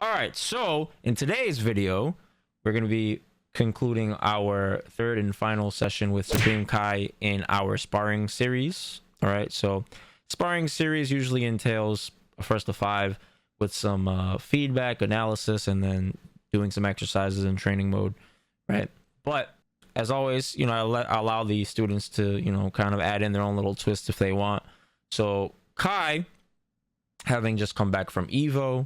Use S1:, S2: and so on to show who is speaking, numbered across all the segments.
S1: All right, so in today's video, we're going to be concluding our third and final session with Supreme Kai in our sparring series. All right, so sparring series usually entails a first to five with some feedback, analysis, and then doing some exercises in training mode, right? But as always, I allow the students to, kind of add in their own little twist if they want. So Kai, having just come back from EVO,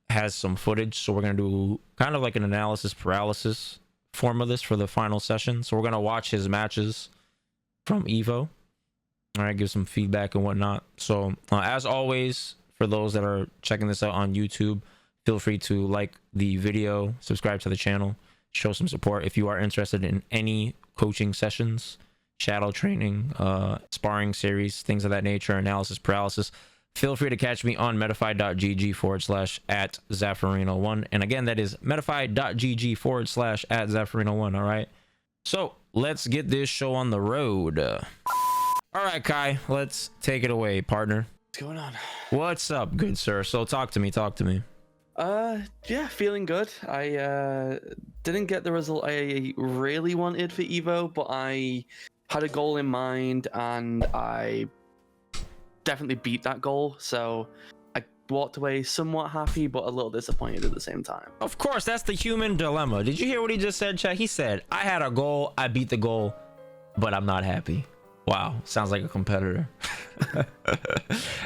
S1: has some footage, so we're gonna do kind of like an analysis paralysis form of this for the final session. So we're gonna watch his matches from EVO, all right, give some feedback and whatnot. So as always, for those that are checking this out on YouTube, feel free to like the video, subscribe to the channel, show some support. If you are interested in any coaching sessions, shadow training, sparring series, things of that nature, analysis paralysis, feel free to catch me on metafy.gg/@Zaferino1. And again, that is metafy.gg/@Zaferino1. All right. So let's get this show on the road. All right, Kai, let's take it away, partner.
S2: What's going on?
S1: What's up, good sir? So talk to me.
S2: Yeah, feeling good. I didn't get the result I really wanted for EVO, but I had a goal in mind and I definitely beat that goal. So I walked away somewhat happy, but a little disappointed at the same time.
S1: Of course, that's the human dilemma. Did you hear what he just said, Chad? He said, I had a goal, I beat the goal, but I'm not happy. Wow, sounds like a competitor.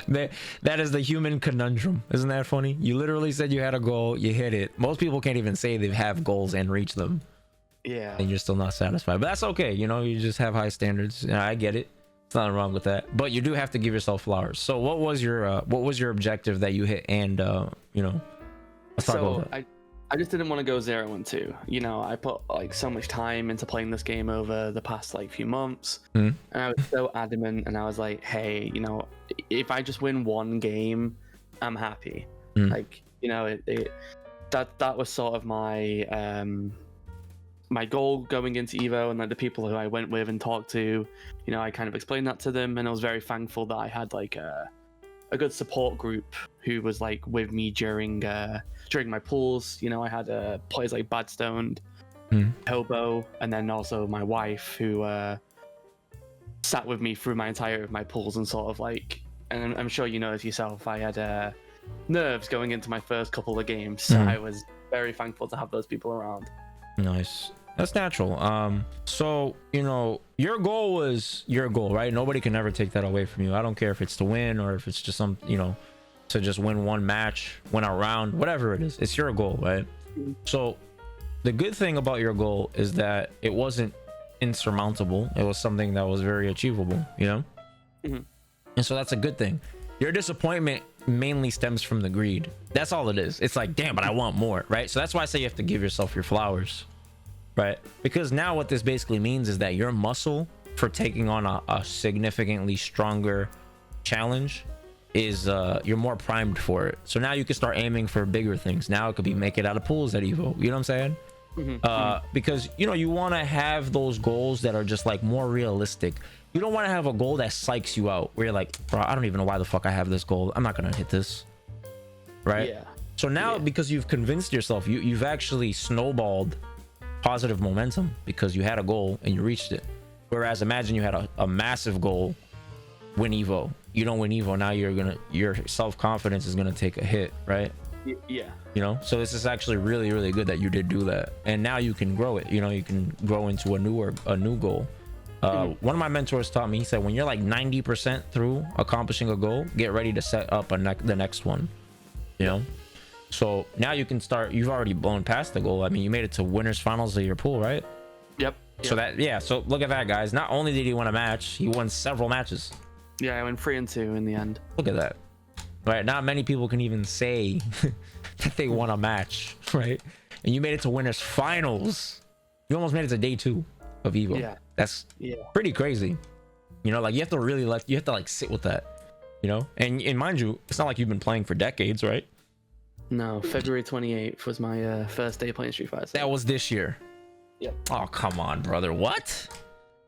S1: That is the human conundrum. Isn't that funny? You literally said you had a goal, you hit it. Most people can't even say they have goals and reach them.
S2: Yeah.
S1: And you're still not satisfied. But that's okay. You just have high standards. I get it. It's nothing wrong with that. But you do have to give yourself flowers. So what was your objective that you hit? And let's talk about that.
S2: I just didn't want to go 0-2. I put like so much time into playing this game over the past few months, and I was so adamant. And I was like, hey, if I just win one game, I'm happy. That was sort of my my goal going into EVO, and the people who I went with and talked to, I kind of explained that to them, and I was very thankful that I had a good support group who was with me during my pools. I had players like Badstoned, Hobo, and then also my wife who sat with me through my pools and sort of and I'm sure you know as yourself, I had nerves going into my first couple of games, so I was very thankful to have those people around. Nice.
S1: That's natural. So your goal was your goal, right? Nobody can ever take that away from you. I don't care if it's to win or if it's just to just win one match, win a round, whatever it is. It's your goal, right? So the good thing about your goal is that it wasn't insurmountable. It was something that was very achievable, and so that's a good thing. Your disappointment mainly stems from the greed. That's all it is. It's like, damn, but I want more, right? So that's why I say you have to give yourself your flowers, right? Because now what this basically means is that your muscle for taking on a significantly stronger challenge is you're more primed for it. So now you can start aiming for bigger things. Now it could be make it out of pools at EVO. You know what I'm saying? Because you want to have those goals that are just more realistic. You don't want to have a goal that psychs you out where you're like, bro, I don't even know why the fuck I have this goal. I'm not gonna hit this, right? Yeah. So now because you've convinced yourself, you've actually snowballed positive momentum because you had a goal and you reached it. Whereas imagine you had a massive goal, win EVO. You don't win EVO, now your self-confidence is gonna take a hit, right?
S2: Yeah.
S1: So this is actually really, really good that you did do that, and now you can grow it. You can grow into a new goal. One of my mentors taught me, he said, when you're 90% through accomplishing a goal, get ready to set up the next one. So now you can start. You've already blown past the goal. I mean, you made it to winners finals of your pool, right?
S2: Yep.
S1: So so look at that, guys. Not only did he win a match, he won several matches.
S2: Yeah, I went 3-2 in the end.
S1: Look at that. Right? Not many people can even say that they won a match, right? And you made it to winners finals. You almost made it to day 2 of EVO.
S2: Yeah.
S1: That's pretty crazy. You have to really sit with that, and mind you, it's not like you've been playing for decades, right?
S2: No, February 28th was my first day playing Street Fighter.
S1: That was this year.
S2: Yep.
S1: Oh, come on, brother. What?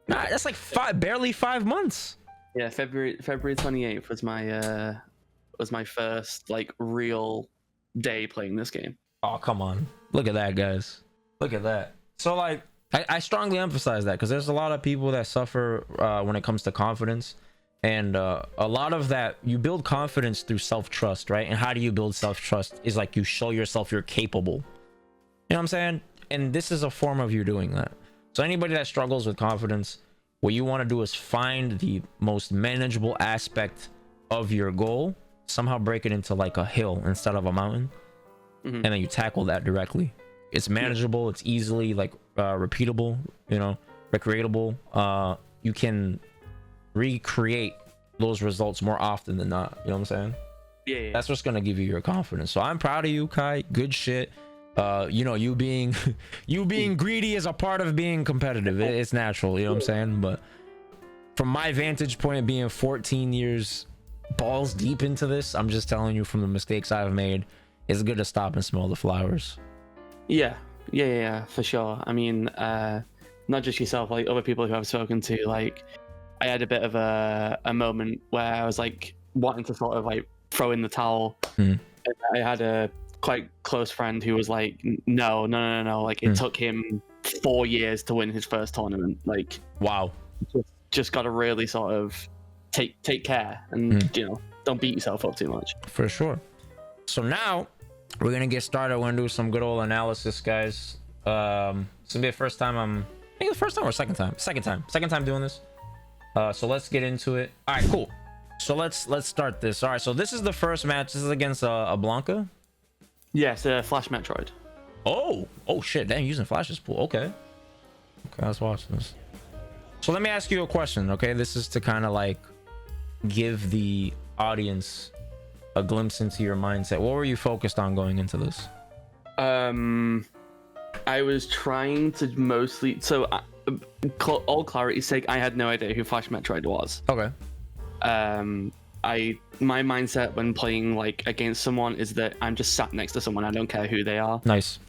S1: Nah, that's barely 5 months.
S2: Yeah, February 28th was my first real day playing this game.
S1: Oh, come on. Look at that, guys. Look at that. So, like, I strongly emphasize that because there's a lot of people that suffer when it comes to confidence. And a lot of that, you build confidence through self-trust, right? And how do you build self-trust? Is like you show yourself you're capable. You know what I'm saying? And this is a form of you doing that. So anybody that struggles with confidence, what you want to do is find the most manageable aspect of your goal, somehow break it into like a hill instead of a mountain, and then you tackle that directly. It's manageable, it's easily like repeatable, you know, recreatable. You can recreate those results more often than not. You know what I'm saying?
S2: Yeah.
S1: That's what's gonna give you your confidence. So I'm proud of you, Kai. Good shit. You know, you being greedy is a part of being competitive. It's natural, you know what I'm saying? But from my vantage point, being 14 years balls deep into this, I'm just telling you from the mistakes I've made, it's good to stop and smell the flowers.
S2: Yeah, for sure. I mean, not just yourself, like other people who I've spoken to, like I had a bit of a moment where I was like wanting to sort of like throw in the towel. And I had a quite close friend who was like, no. Like it took him 4 years to win his first tournament. Like,
S1: wow.
S2: Just got to really sort of take care and, you know, don't beat yourself up too much.
S1: For sure. So now we're going to get started. We're going to do some good old analysis, guys. It's going to be the first time I think the first time or second time doing this. So let's get into it. All right, cool. So let's start this. All right, so this is the first match. This is against a Blanca.
S2: Yes, Flash Metroid.
S1: Oh shit! Damn, using Flash's pool. Okay, let's watch this. So let me ask you a question. Okay, this is to kind of like give the audience a glimpse into your mindset. What were you focused on going into this?
S2: I was trying to mostly. So, all clarity's sake, I had no idea who Flash Metroid was.
S1: Okay.
S2: My mindset when playing like against someone is that I'm just sat next to someone. I don't care who they are.
S1: Nice.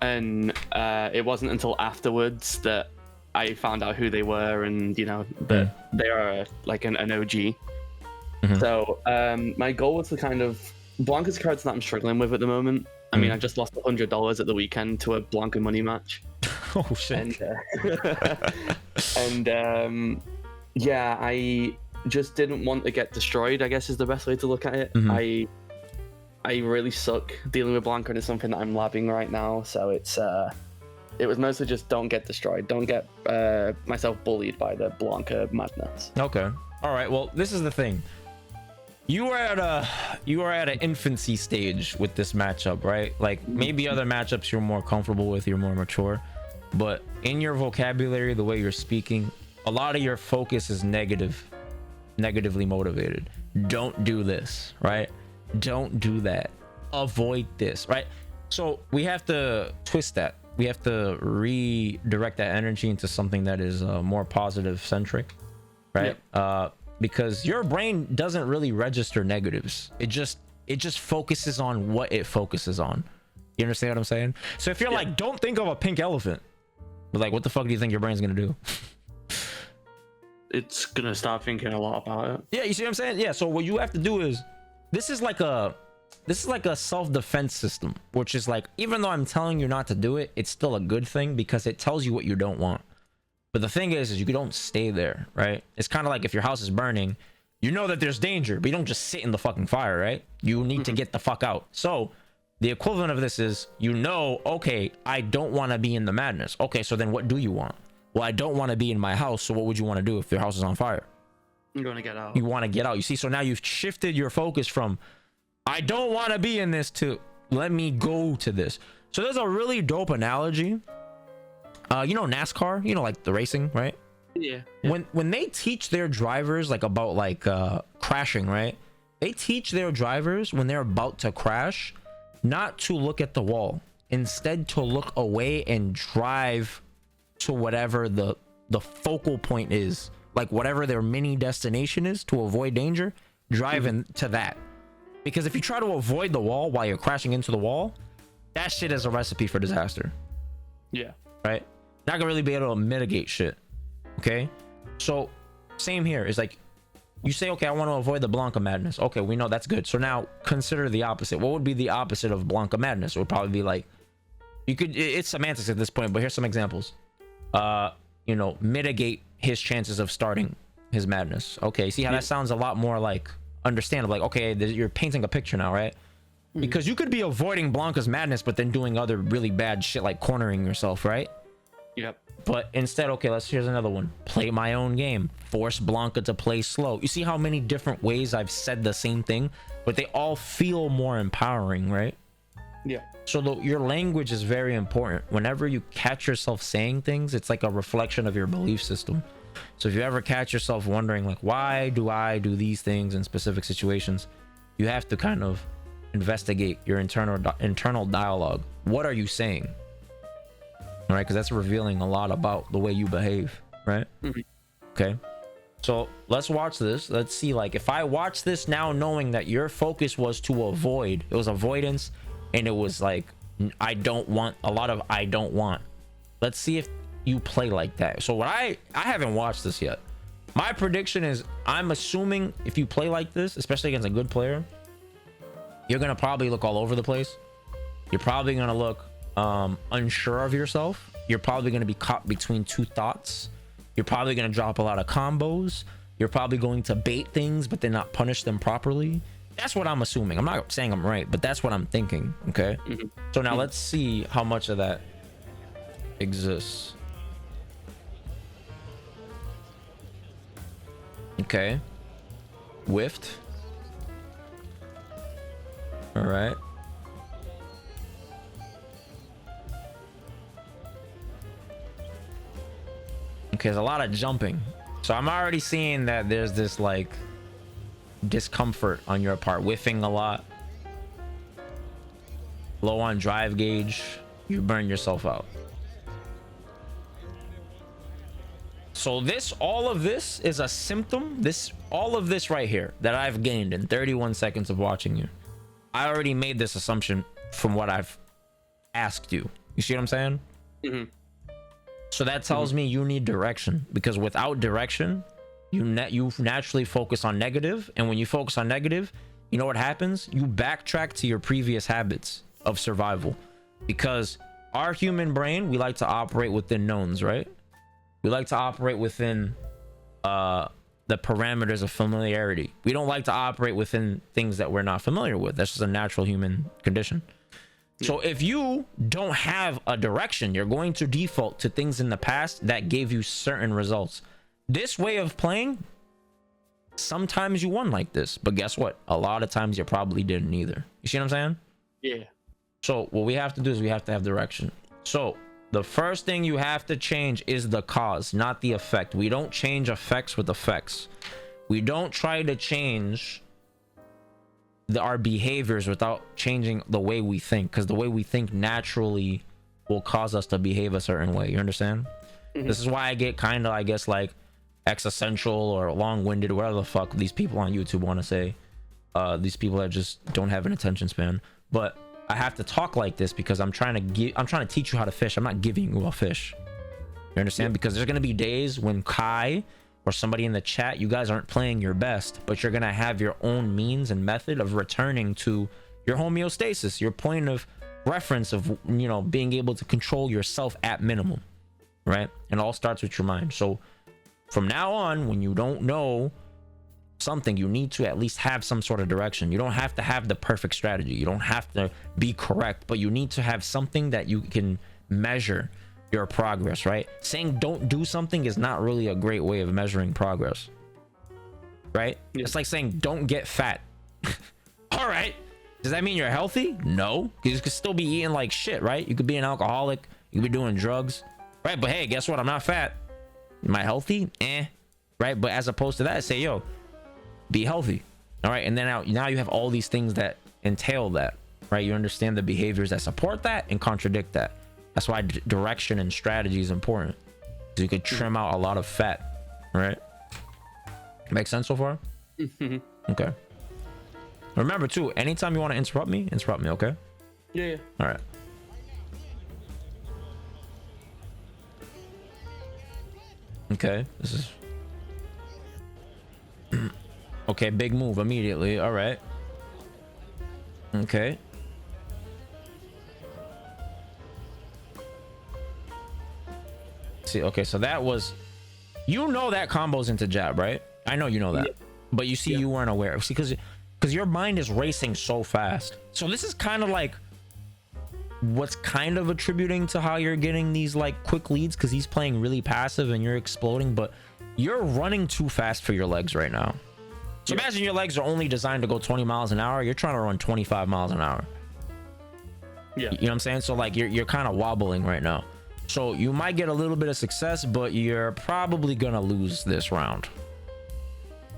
S2: And it wasn't until afterwards that I found out who they were, and you know that they are like an OG. So my goal was to kind of Blanca's cards that I'm struggling with at the moment. I mean, I just lost $100 at the weekend to a Blanca money match.
S1: Oh shit.
S2: And yeah, I just didn't want to get destroyed, I guess is the best way to look at it. I really suck dealing with Blanca, and it's something that I'm labbing right now. So it was mostly just don't get destroyed, don't get myself bullied by the Blanca madness.
S1: Okay. All right. Well, this is the thing. You are at an infancy stage with this matchup, right? Like maybe other matchups you're more comfortable with, you're more mature, but in your vocabulary, the way you're speaking, a lot of your focus is negatively motivated. Don't do this, right? Don't do that. Avoid this, right? So we have to twist that. We have to redirect that energy into something that is more positive centric, right? Yep. Because your brain doesn't really register negatives. It just focuses on what it focuses on. You understand what I'm saying? So if you're like, don't think of a pink elephant, but like, what the fuck do you think your brain's gonna do?
S2: It's gonna start thinking a lot about it.
S1: Yeah, you see what I'm saying? Yeah. So what you have to do is, this is like a self-defense system, which is like, even though I'm telling you not to do it, it's still a good thing because it tells you what you don't want. But the thing is you don't stay there, right? It's kind of like if your house is burning, you know that there's danger, but you don't just sit in the fucking fire, right? You need to get the fuck out. So the equivalent of this is, you know, okay, I don't want to be in the madness. Okay, so then what do you want? Well, I don't want to be in my house. So what would you want to do if your house is on fire?
S2: I'm going to get out.
S1: You want to get out. You see, so now you've shifted your focus from, I don't want to be in this, to let me go to this. So there's a really dope analogy. You know NASCAR, you know, like the racing, right?
S2: Yeah.
S1: When they teach their drivers like about like crashing, right? They teach their drivers when they're about to crash not to look at the wall, instead to look away and drive to whatever the focal point is, like whatever their mini destination is, to avoid danger. Drive to that, because if you try to avoid the wall while you're crashing into the wall, that shit is a recipe for disaster.
S2: Yeah.
S1: Right? Not gonna really be able to mitigate shit. Okay, so same here. It's like, you say, okay, I want to avoid the Blanca madness. Okay, we know that's good. So now consider the opposite. What would be the opposite of Blanca madness? It would probably be like, you could, it's semantics at this point, but here's some examples. You know, mitigate his chances of starting his madness. Okay, see how that sounds a lot more like understandable. Like, okay, you're painting a picture now, right? Because you could be avoiding Blanca's madness, but then doing other really bad shit like cornering yourself, right?
S2: Yep.
S1: But instead, okay, here's another one. Play my own game. Force Blanca to play slow. You see how many different ways I've said the same thing, but they all feel more empowering, right?
S2: Yeah.
S1: So your language is very important. Whenever you catch yourself saying things, it's like a reflection of your belief system. So if you ever catch yourself wondering, like, why do I do these things in specific situations, you have to kind of investigate your internal dialogue. What are you saying? All right, because that's revealing a lot about the way you behave, right? Okay, so let's watch this. Let's see, like, if I watch this now knowing that your focus was to avoid, it was avoidance, and it was like, I don't want, a lot of I don't want. Let's see if you play like that. So what I haven't watched this yet. My prediction is, I'm assuming if you play like this, especially against a good player, you're gonna probably look all over the place. You're probably gonna look unsure of yourself. You're probably going to be caught between two thoughts. You're probably going to drop a lot of combos. You're probably going to bait things but then not punish them properly. That's what I'm assuming. I'm not saying I'm right, but that's what I'm thinking. Okay, so now let's see how much of that exists. Okay, whiffed. All right. Okay, there's a lot of jumping, so I'm already seeing that there's this like discomfort on your part. Whiffing a lot, low on drive gauge, you burn yourself out. So all of this is a symptom. All of this right here that I've gained in 31 seconds of watching you, I already made this assumption from what I've asked you. You see what I'm saying? So that tells me you need direction, because without direction, you naturally focus on negative, and when you focus on negative, you know what happens? You backtrack to your previous habits of survival, because our human brain, we like to operate within knowns, right? We like to operate within the parameters of familiarity. We don't like to operate within things that we're not familiar with. That's just a natural human condition. So if you don't have a direction, you're going to default to things in the past that gave you certain results. This way of playing, sometimes you won like this, but guess what? A lot of times you probably didn't either. You see what I'm saying?
S2: Yeah.
S1: So what we have to do is we have to have direction. So the first thing you have to change is the cause, not the effect. We don't change effects with effects. We don't try to change our behaviors without changing the way we think, because the way we think naturally will cause us to behave a certain way. You understand? This is why I get kind of, I guess, like existential or long-winded, whatever the fuck these people on YouTube want to say. These people that just don't have an attention span. But I have to talk like this because I'm trying to teach you how to fish. I'm not giving you a fish. You understand? Because there's gonna be days when Kai or somebody in the chat, you guys aren't playing your best, but you're gonna have your own means and method of returning to your homeostasis, your point of reference of, you know, being able to control yourself at minimum, right? And all starts with your mind. So from now on, when you don't know something, you need to at least have some sort of direction. You don't have to have the perfect strategy. You don't have to be correct, but you need to have something that you can measure your progress, right? Saying don't do something is not really a great way of measuring progress, right? Yeah. It's like saying don't get fat. All right, does that mean you're healthy? No, because you could still be eating like shit, right? You could be an alcoholic, you could be doing drugs, right? But hey, guess what? I'm not fat. Am I healthy? Right? But as opposed to that, say, yo, be healthy. All right, and then now you have all these things that entail that, right? You understand the behaviors that support that and contradict that. That's why direction and strategy is important, so you could trim out a lot of fat, right? Make sense so far? Okay. Remember too, anytime you want to interrupt me, okay?
S2: Yeah.
S1: All right. Okay, this is Okay, big move immediately. All right. Okay. See, okay, so that was, you know, that combos into jab, right? I know you know that, but you see, you weren't aware. See, because your mind is racing so fast. So this is kind of like what's kind of attributing to how you're getting these like quick leads, because he's playing really passive and you're exploding, but you're running too fast for your legs right now. So imagine your legs are only designed to go 20 miles an hour. You're trying to run 25 miles an hour.
S2: Yeah.
S1: You know what I'm saying? So like you're kind of wobbling right now. So you might get a little bit of success, but you're probably gonna lose this round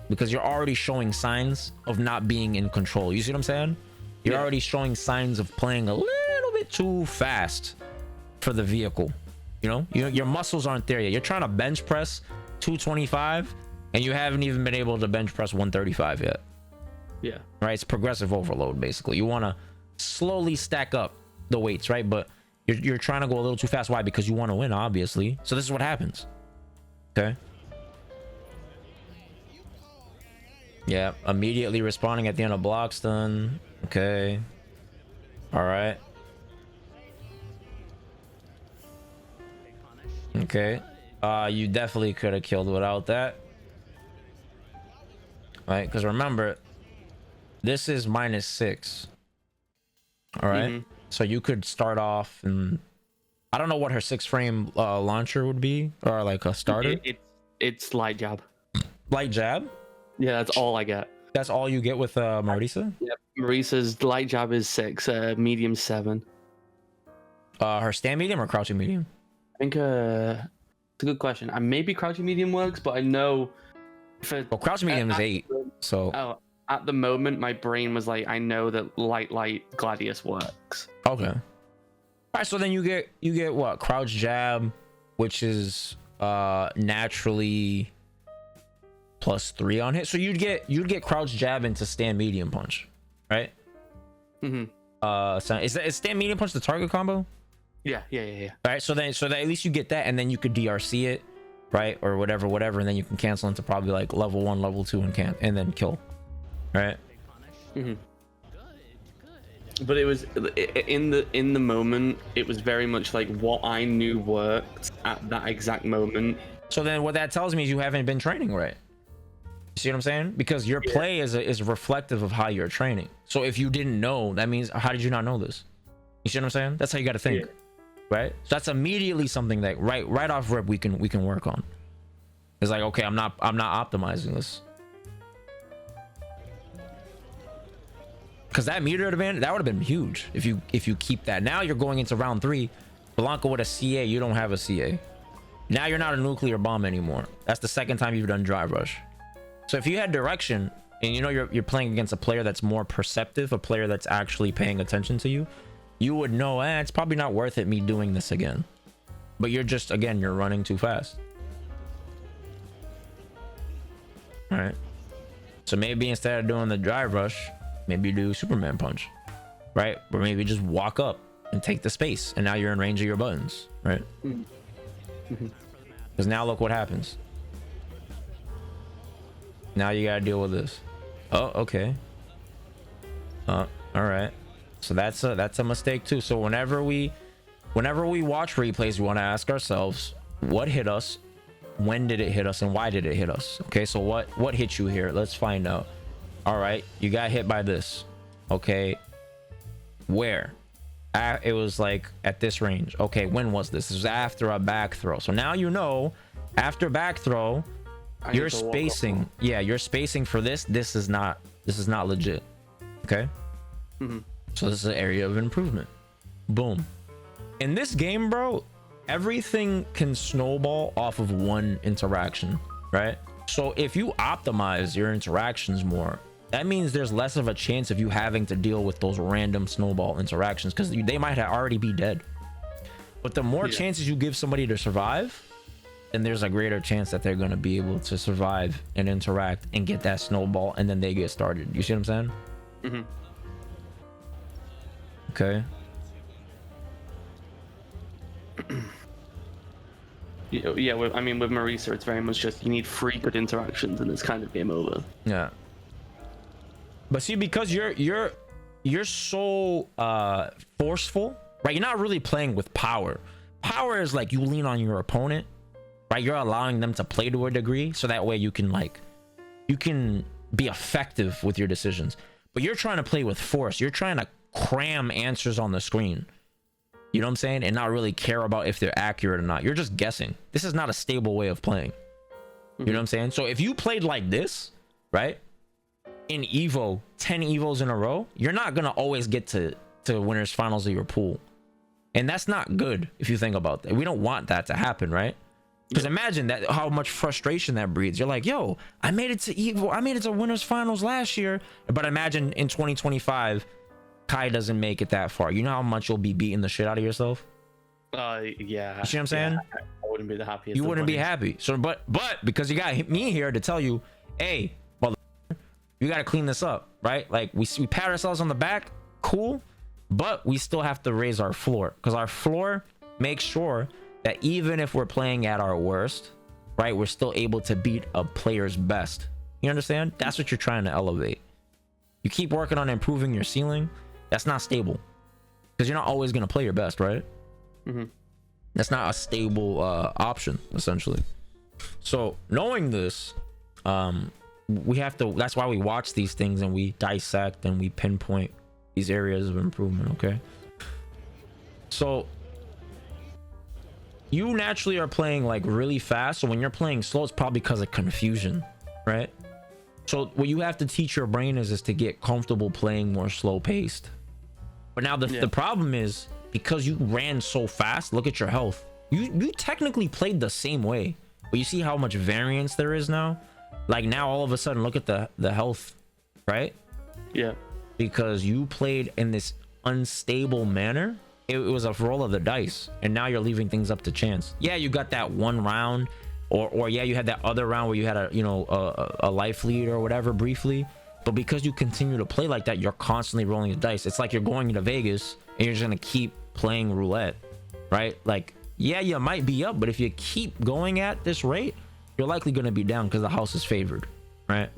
S1: because you're already showing signs of not being in control. You see what I'm saying? You're already showing signs of playing a little bit too fast for the vehicle. You know, your muscles aren't there yet. You're trying to bench press 225 and you haven't even been able to bench press 135 yet.
S2: Yeah.
S1: Right? It's progressive overload, basically. You want to slowly stack up the weights, right? But you're trying to go a little too fast. Why? Because you want to win, obviously. So this is what happens. Okay. Yeah, immediately responding at the end of block stun. Okay. All right. Okay. You definitely could have killed without that. Right? Because remember, this is -6. All right. So you could start off, and I don't know what her 6-frame launcher would be, or like a starter.
S2: It's light jab.
S1: Light jab?
S2: Yeah, that's all I get.
S1: That's all you get with Marisa?
S2: Yep. Marisa's light jab is 6, medium 7.
S1: Her stand medium or crouching medium?
S2: I think it's a good question. Maybe crouching medium works, but I know for
S1: crouching medium is 8. So
S2: at the moment, my brain was like, I know that light Gladius works.
S1: Okay. All right. So then you get what? Crouch jab, which is naturally +3 on hit. So you'd get crouch jab into stand medium punch, right? So is stand medium punch the target combo?
S2: Yeah.
S1: All right. So that at least you get that, and then you could DRC it, right, or whatever, and then you can cancel into probably like level 1, level 2, and then kill. Right.
S2: But it was in the moment, it was very much like what I knew worked at that exact moment.
S1: So then what that tells me is you haven't been training right. You see what I'm saying? Because your play is reflective of how you're training. So if you didn't know, that means, how did you not know this? You see what I'm saying? That's how you got to think. Right. So that's immediately something that right off rip we can work on. It's like, okay, I'm not optimizing this. Because that meter advantage, that would have been huge if you keep that. Now you're going into round 3, Blanca with a CA. You don't have a CA. Now you're not a nuclear bomb anymore. That's the second time you've done drive rush. So if you had direction, and you know you're playing against a player that's more perceptive, a player that's actually paying attention to you, you would know, it's probably not worth it me doing this again. But you're just, again, you're running too fast. All right. So maybe instead of doing the drive rush, maybe do Superman punch, right? Or maybe just walk up and take the space, and now you're in range of your buttons, right? Because now look what happens. Now you gotta deal with this. Oh, okay. All right. So that's a mistake too. So whenever we watch replays, we want to ask ourselves, what hit us, when did it hit us, and why did it hit us? Okay, so what hit you here? Let's find out. All right, you got hit by this. Okay, where? It was like at this range. Okay, when was this? This was after a back throw. So now you know, after back throw, you're spacing. Yeah, you're spacing for this. This is not legit. Okay. So this is an area of improvement. Boom. In this game, bro, everything can snowball off of one interaction, right? So if you optimize your interactions more, that means there's less of a chance of you having to deal with those random snowball interactions, because they might already be dead. But the more chances you give somebody to survive, then there's a greater chance that they're going to be able to survive and interact and get that snowball, and then they get started. You see what I'm saying? Okay. I
S2: mean, with Marisa, it's very much just you need 3 good interactions and it's kind of game over.
S1: Yeah. But see, because you're so forceful, right? You're not really playing with power. Power is like you lean on your opponent, right? You're allowing them to play to a degree, so that way you can be effective with your decisions. But you're trying to play with force. You're trying to cram answers on the screen. You know what I'm saying? And not really care about if they're accurate or not. You're just guessing. This is not a stable way of playing. You know what I'm saying? So if you played like this, right? In EVO, 10 EVOs in a row, you're not going to always get to winners finals of your pool. And that's not good if you think about that. We don't want that to happen, right? Because imagine that, how much frustration that breeds. You're like, yo, I made it to EVO. I made it to winners finals last year. But imagine in 2025, Kai doesn't make it that far. You know how much you'll be beating the shit out of yourself?
S2: Yeah.
S1: You see what I'm saying?
S2: Yeah, I wouldn't be the happiest.
S1: You wouldn't be happy. So, but because you got me here to tell you, hey, you got to clean this up, right? Like we pat ourselves on the back, cool, but we still have to raise our floor, because our floor makes sure that even if we're playing at our worst, right, we're still able to beat a player's best. You understand? That's what you're trying to elevate. You keep working on improving your ceiling. That's not stable, because you're not always going to play your best, right? That's not a stable option, essentially. So knowing this, we have to, that's why we watch these things and we dissect and we pinpoint these areas of improvement. Okay, so you naturally are playing like really fast, so when you're playing slow, it's probably because of confusion, right? So what you have to teach your brain is to get comfortable playing more slow paced. But now the problem is, because you ran so fast, look at your health. You technically played the same way, but you see how much variance there is now. Like now all of a sudden, look at the health, right?
S2: Yeah.
S1: Because you played in this unstable manner. It was a roll of the dice, and now you're leaving things up to chance. Yeah, you got that one round, or yeah, you had that other round where you had a life lead or whatever briefly. But because you continue to play like that, you're constantly rolling the dice. It's like you're going to Vegas and you're just gonna keep playing roulette, right? Like, yeah, you might be up, but if you keep going at this rate, you're likely going to be down because the house is favored, right?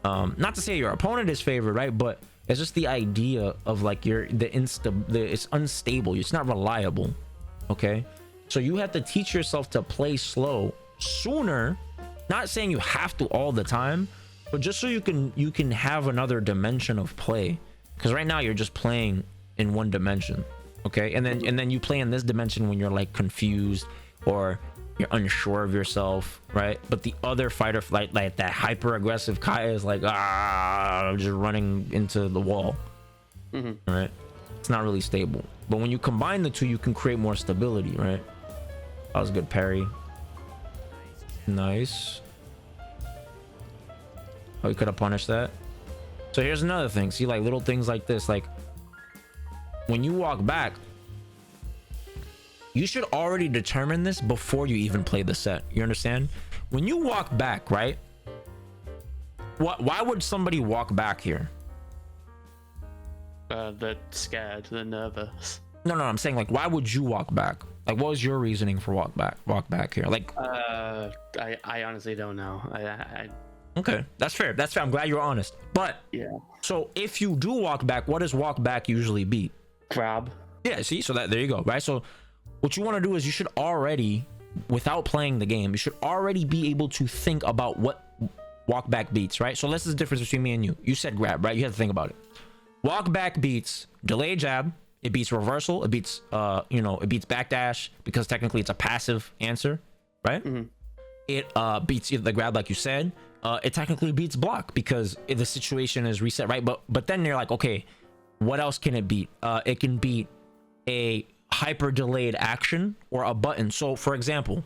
S1: Not to say your opponent is favored, right? But it's just the idea of like it's unstable. It's not reliable. Okay, so you have to teach yourself to play slow sooner. Not saying you have to all the time, but just so you can have another dimension of play. Because right now you're just playing in one dimension. Okay, and then you play in this dimension when you're like confused or you're unsure of yourself, right? But the other fighter, like that hyper aggressive Kai, is like, I'm just running into the wall. Right? It's not really stable. But when you combine the two, you can create more stability, right? That was a good parry. Nice. Oh, you could have punished that. So here's another thing. See, like little things like this, like when you walk back, you should already determine this before you even play the set. You understand? When you walk back, right? Why would somebody walk back here?
S2: They're scared. They're nervous.
S1: No, I'm saying, like, why would you walk back? Like, what was your reasoning for walk back here? Like,
S2: I honestly don't know.
S1: Okay, that's fair. I'm glad you're honest. But
S2: yeah. So
S1: if you do walk back, what does walk back usually be?
S2: Grab.
S1: Yeah. See, so there you go. Right. So what you want to do is you should already, without playing the game, you should already be able to think about what walk back beats. Right. So this is the difference between me and you. You said grab, right? You have to think about it. Walk back beats delay jab. It beats reversal. It beats it beats backdash, because technically it's a passive answer, right? It beats the grab, like you said. It technically beats block because the situation is reset, right? But then you're like, okay, what else can it beat? It can beat a hyper delayed action or a button. So for example,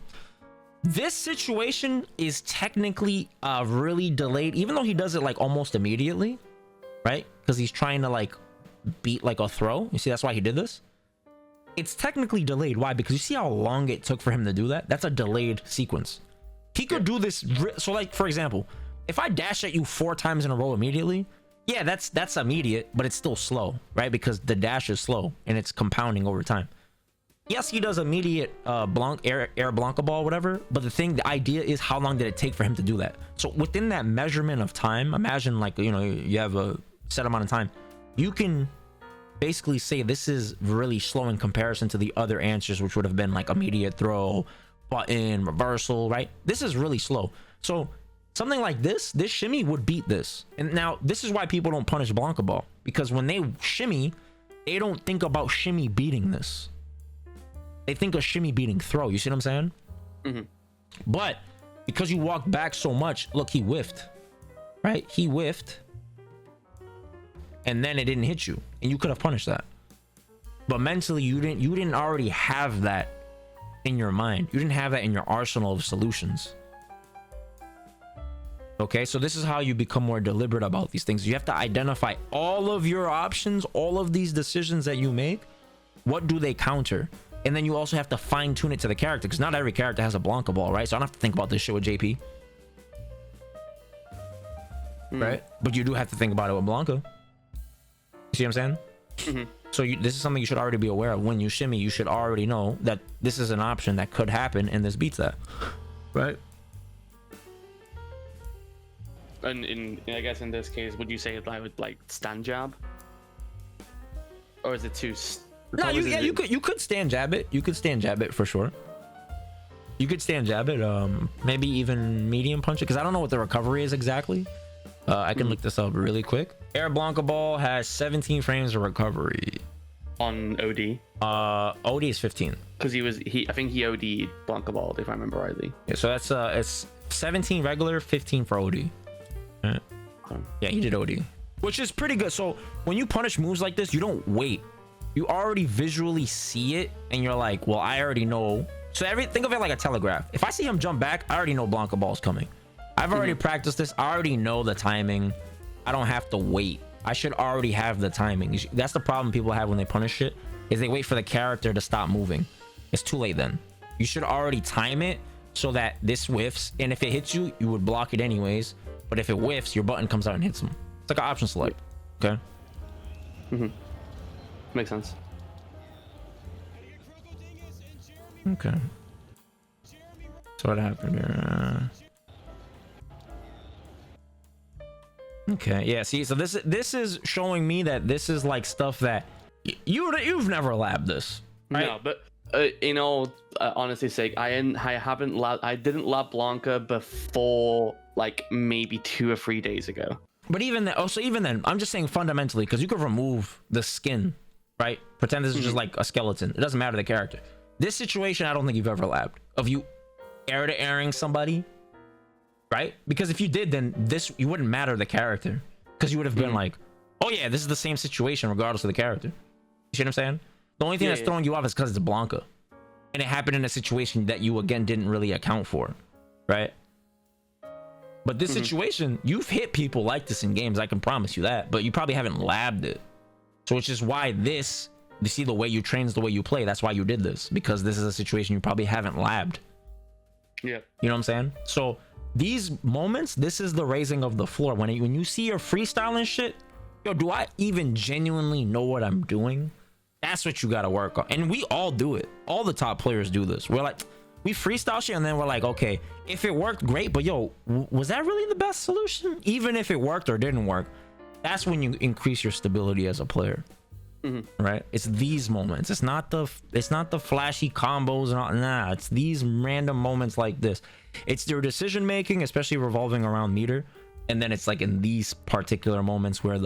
S1: this situation is technically really delayed, even though he does it like almost immediately, right? Because he's trying to like beat like a throw. You see, that's why he did this. It's technically delayed. Why? Because you see how long it took for him to do that? That's a delayed sequence. He could do this. So like, for example, if I dash at you 4 times in a row immediately, yeah, that's immediate, but it's still slow, right? Because the dash is slow and it's compounding over time. yes, he does immediate air Blanca ball, whatever. But the idea is how long did it take for him to do that? So within that measurement of time, imagine like, you know, you have a set amount of time. You can basically say this is really slow in comparison to the other answers, which would have been like immediate throw, button, reversal, right? This is really slow. So something like this shimmy would beat this. And now this is why people don't punish Blanca ball, because when they shimmy, they don't think about shimmy beating this. They think of shimmy beating throw. You see what I'm saying?
S2: Mm-hmm.
S1: But because you walked back so much, look, he whiffed, right? He whiffed, and then it didn't hit you, and you could have punished that. But mentally, you didn't already have that in your mind. You didn't have that in your arsenal of solutions. Okay, so this is how you become more deliberate about these things. You have to identify all of your options, all of these decisions that you make. What do they counter? And then you also have to fine tune it to the character, because not every character has a Blanca ball, right? So I don't have to think about this shit with JP, right? But you do have to think about it with Blanca. You see what I'm saying? So this is something you should already be aware of. When you shimmy, you should already know that this is an option that could happen, and this beats that, right?
S2: And I guess in this case, would you say I would like stand jab, or is it too?
S1: No, you could stand jab it. You could stand jab it for sure. You could stand jab it. Maybe even medium punch it, because I don't know what the recovery is exactly. I can look this up really quick. Air Blanca ball has 17 frames of recovery
S2: on OD.
S1: OD is 15.
S2: Because I think he OD'd Blanca ball, if I remember rightly.
S1: Yeah, so that's it's 17 regular, 15 for OD. Right. Yeah, he did OD, which is pretty good. So when you punish moves like this, you don't wait. You already visually see it, and you're like, well, I already know. So think of it like a telegraph. If I see him jump back, I already know Blanca ball's coming. I've already practiced this. I already know the timing. I don't have to wait. I should already have the timing. That's the problem people have when they punish shit, is they wait for the character to stop moving. It's too late then. You should already time it so that this whiffs, and if it hits you, you would block it anyways. But if it whiffs, your button comes out and hits him. It's like an option select. Okay.
S2: Makes sense.
S1: Okay. So what happened here? Okay, yeah, see, so this is showing me that this is like stuff that you've never labbed this, right?
S2: No, but in all honesty's sake, I didn't lab Blanca before like maybe 2 or 3 days ago.
S1: But even then, even then, I'm just saying fundamentally, because you could remove the skin, right? Pretend this is just like a skeleton. It doesn't matter the character. This situation, I don't think you've ever labbed of you air to airing somebody. Right? Because if you did, then you wouldn't matter the character, because you would have been like, oh yeah, this is the same situation regardless of the character. You see what I'm saying? The only thing that's throwing you off is because it's Blanca, and it happened in a situation that you again didn't really account for, right? But this situation, you've hit people like this in games, I can promise you that, but you probably haven't labbed it. So which is why you see the way you train is the way you play. That's why you did this, because this is a situation you probably haven't labbed.
S2: Yeah.
S1: You know what I'm saying? So these moments, this is the raising of the floor. When you see your freestyling shit, yo, do I even genuinely know what I'm doing? That's what you gotta work on. And we all do it. All the top players do this. We're like, we freestyle shit, and then we're like, okay, if it worked, great, but yo, was that really the best solution? Even if it worked or didn't work, that's when you increase your stability as a player. Right? It's these moments. It's not the flashy combos and all. Nah, it's these random moments like this. It's their decision making, especially revolving around meter, and then it's like in these particular moments where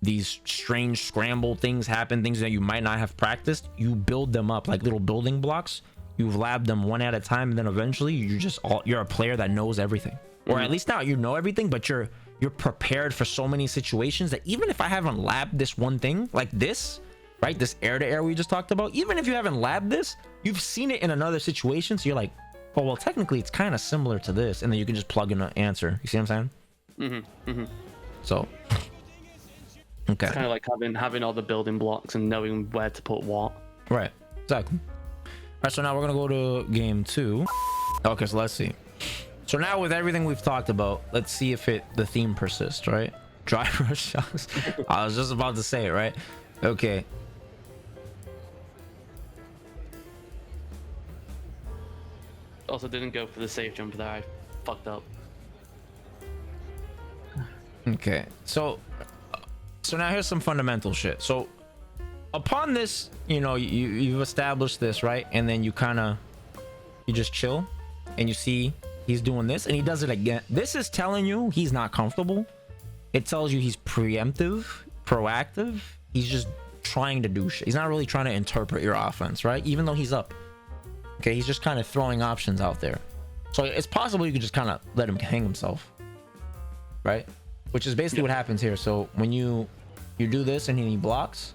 S1: these strange scramble things happen, things that you might not have practiced. You build them up like little building blocks. You've labbed them one at a time, and then eventually you're a player that knows everything, or at least now you know everything, but you're prepared for so many situations that even if I haven't labbed this one thing like this, right, this air to air we just talked about, even if you haven't labbed this, you've seen it in another situation, so you're like, oh well, technically it's kind of similar to this, and then you can just plug in an answer. You see what I'm saying? So okay,
S2: it's kind of like having all the building blocks and knowing where to put what.
S1: Right, exactly. All right, so now we're gonna go to game 2. Okay, so let's see. So now with everything we've talked about, let's see if the theme persists, right? Dry brush shots. I was just about to say it, right? Okay.
S2: Also didn't go for the safe jump there. I fucked up.
S1: Okay, so now here's some fundamental shit. So upon this, you know, you've established this, right? And then you just chill and you see he's doing this and he does it again. This is telling you he's not comfortable. It tells you he's preemptive, proactive. He's just trying to do shit. He's not really trying to interpret your offense, right? Even though he's up. Okay, he's just kind of throwing options out there. So it's possible you could just kind of let him hang himself, right? Which is basically what happens here. So when you do this and he blocks,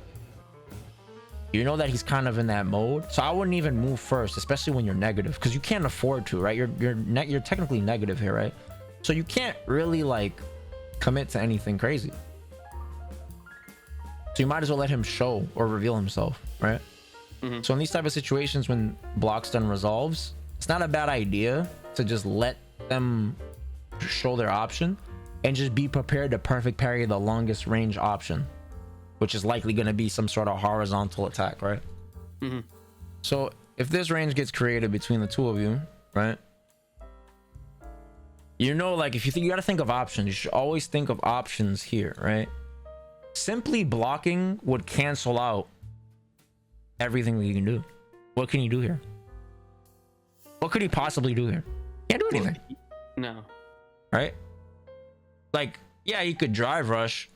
S1: you know that he's kind of in that mode. So I wouldn't even move first, especially when you're negative, because you can't afford to, right? You're technically negative here, right? So you can't really like commit to anything crazy. So you might as well let him show or reveal himself, right? Mm-hmm. So in these type of situations, when blocks done resolves, it's not a bad idea to just let them show their option and just be prepared to perfect parry the longest range option, which is likely going to be some sort of horizontal attack, right? Mm-hmm. So if this range gets created between the two of you, right? You know, like if you think, you got to think of options. You should always think of options here, right? Simply blocking would cancel out everything that you can do. What can you do here? What could he possibly do here? Can't do anything.
S2: No.
S1: Right? Like, yeah, you could drive rush,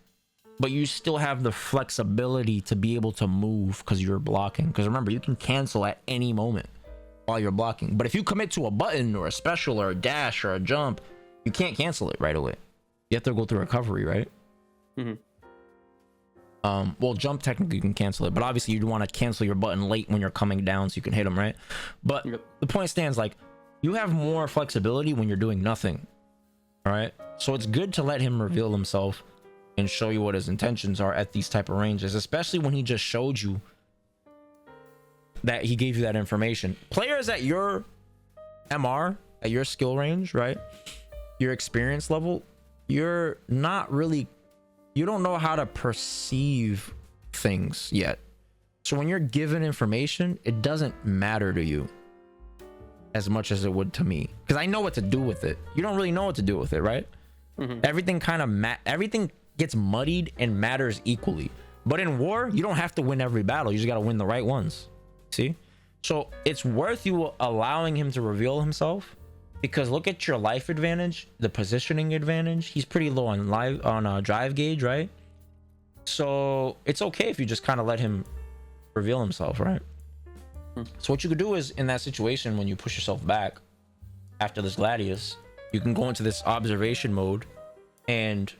S1: but you still have the flexibility to be able to move because you're blocking. Because remember, you can cancel at any moment while you're blocking. But if you commit to a button or a special or a dash or a jump, you can't cancel it right away. You have to go through recovery, right? Mm-hmm. Well, jump technically you can cancel it, but obviously you'd want to cancel your button late when you're coming down so you can hit them, right? But the point stands, like, you have more flexibility when you're doing nothing. All right, so it's good to let him reveal himself and show you what his intentions are at these type of ranges, especially when he just showed you that he gave you that information. Players at your MR, at your skill range, right, your experience level, you're not really, you don't know how to perceive things yet. So when you're given information, it doesn't matter to you as much as it would to me, because I know what to do with it. You don't really know what to do with it, right? Mm-hmm. Everything kind of everything gets muddied and matters equally. But in war, you don't have to win every battle. You just got to win the right ones. See? So it's worth you allowing him to reveal himself, because look at your life advantage, the positioning advantage. He's pretty low on drive gauge, right? So it's okay if you just kind of let him reveal himself, right? So what you could do is, in that situation, when you push yourself back after this gladius, you can go into this observation mode and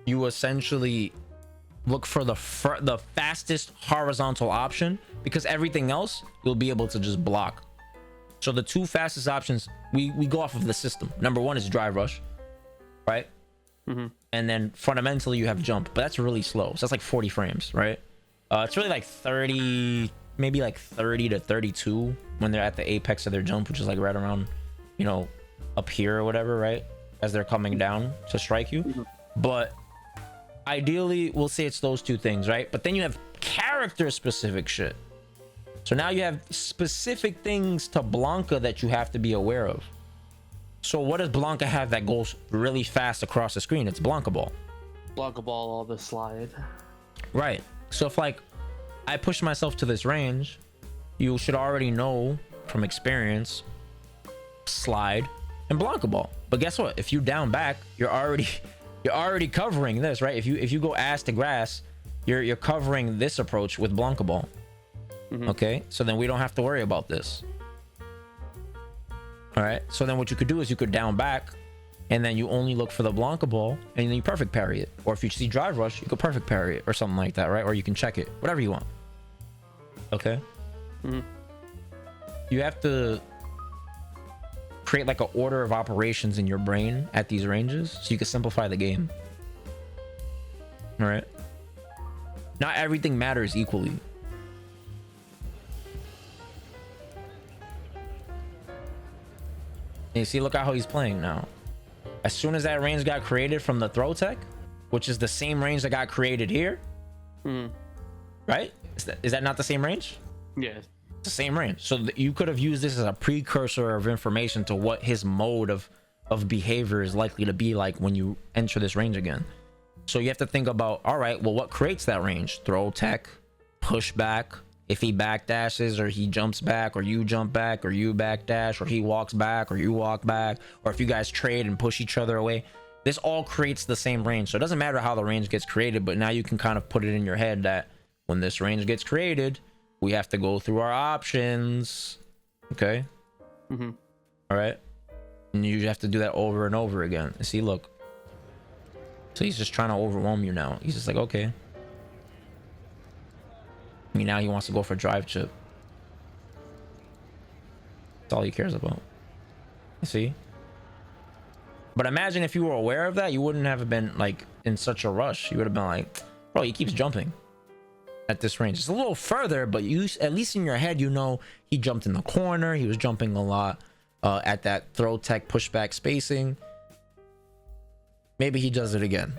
S1: you essentially look for the fastest horizontal option, because everything else you'll be able to just block. So the two fastest options, we go off of the system. Number one is drive rush, right? Mm-hmm. And then fundamentally you have jump, but that's really slow. So that's like 40 frames, right? It's really like 30, maybe like 30 to 32 when they're at the apex of their jump, which is like right around, you know, up here or whatever, right? As they're coming down to strike you. Mm-hmm. But ideally, we'll say it's those two things, right? But then you have character specific shit. So now you have specific things to Blanca that you have to be aware of. So what does Blanca have that goes really fast across the screen? It's Blanca ball.
S2: Blanca ball or the slide.
S1: Right. So if like I push myself to this range, you should already know from experience slide and Blanca ball. But guess what? If you down back, you're already covering this, right? If you go ass to grass, you're covering this approach with Blanca ball. Mm-hmm. Okay, so then we don't have to worry about this. All right, so then what you could do is you could down back and then you only look for the Blanca ball and then you perfect parry it. Or if you see drive rush, you could perfect parry it or something like that, right? Or you can check it, whatever you want. Okay. Mm-hmm. You have to create like an order of operations in your brain at these ranges so you can simplify the game. All right. Not everything matters equally. And you see, look at how he's playing now. As soon as that range got created from the throw tech, which is the same range that got created here, right? Is that not the same range?
S2: Yeah.
S1: the same range. So you could have used this as a precursor of information to what his mode of behavior is likely to be like when you enter this range again. So you have to think about, all right, well, what creates that range? Throw tech, push back. If he backdashes, or he jumps back, or you jump back, or you backdash, or he walks back, or you walk back, or if you guys trade and push each other away, this all creates the same range. So it doesn't matter how the range gets created, but now you can kind of put it in your head that when this range gets created, we have to go through our options. Okay.
S2: Mm-hmm.
S1: All right. And you have to do that over and over again. See, look. So he's just trying to overwhelm you now. He's just like, okay. I mean, now he wants to go for drive chip. That's all he cares about. You see? But imagine if you were aware of that, you wouldn't have been like in such a rush. You would have been like, bro, he keeps jumping at this range. It's a little further, but you, at least in your head, you know he jumped in the corner. He was jumping a lot at that throw tech pushback spacing. Maybe he does it again.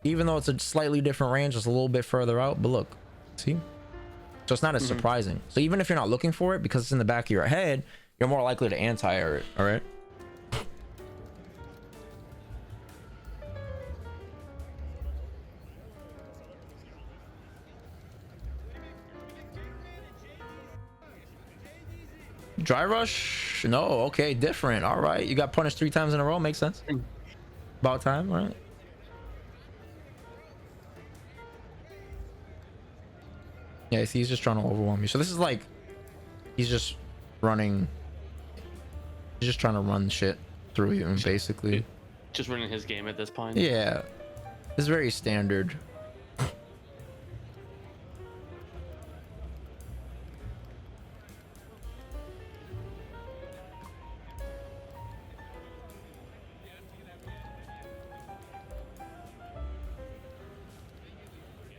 S1: Even though it's a slightly different range, it's a little bit further out. But look, see? So it's not as surprising. So even if you're not looking for it because it's in the back of your head, you're more likely to anti-air it. All right. Dry rush? No. Okay, different. All right. You got punished 3 times in a row. Makes sense. About time, right? Yeah, see, he's just trying to overwhelm you. So this is like, he's just running. He's just trying to run shit through you, basically.
S2: Just running his game at this point.
S1: Yeah, it's very standard.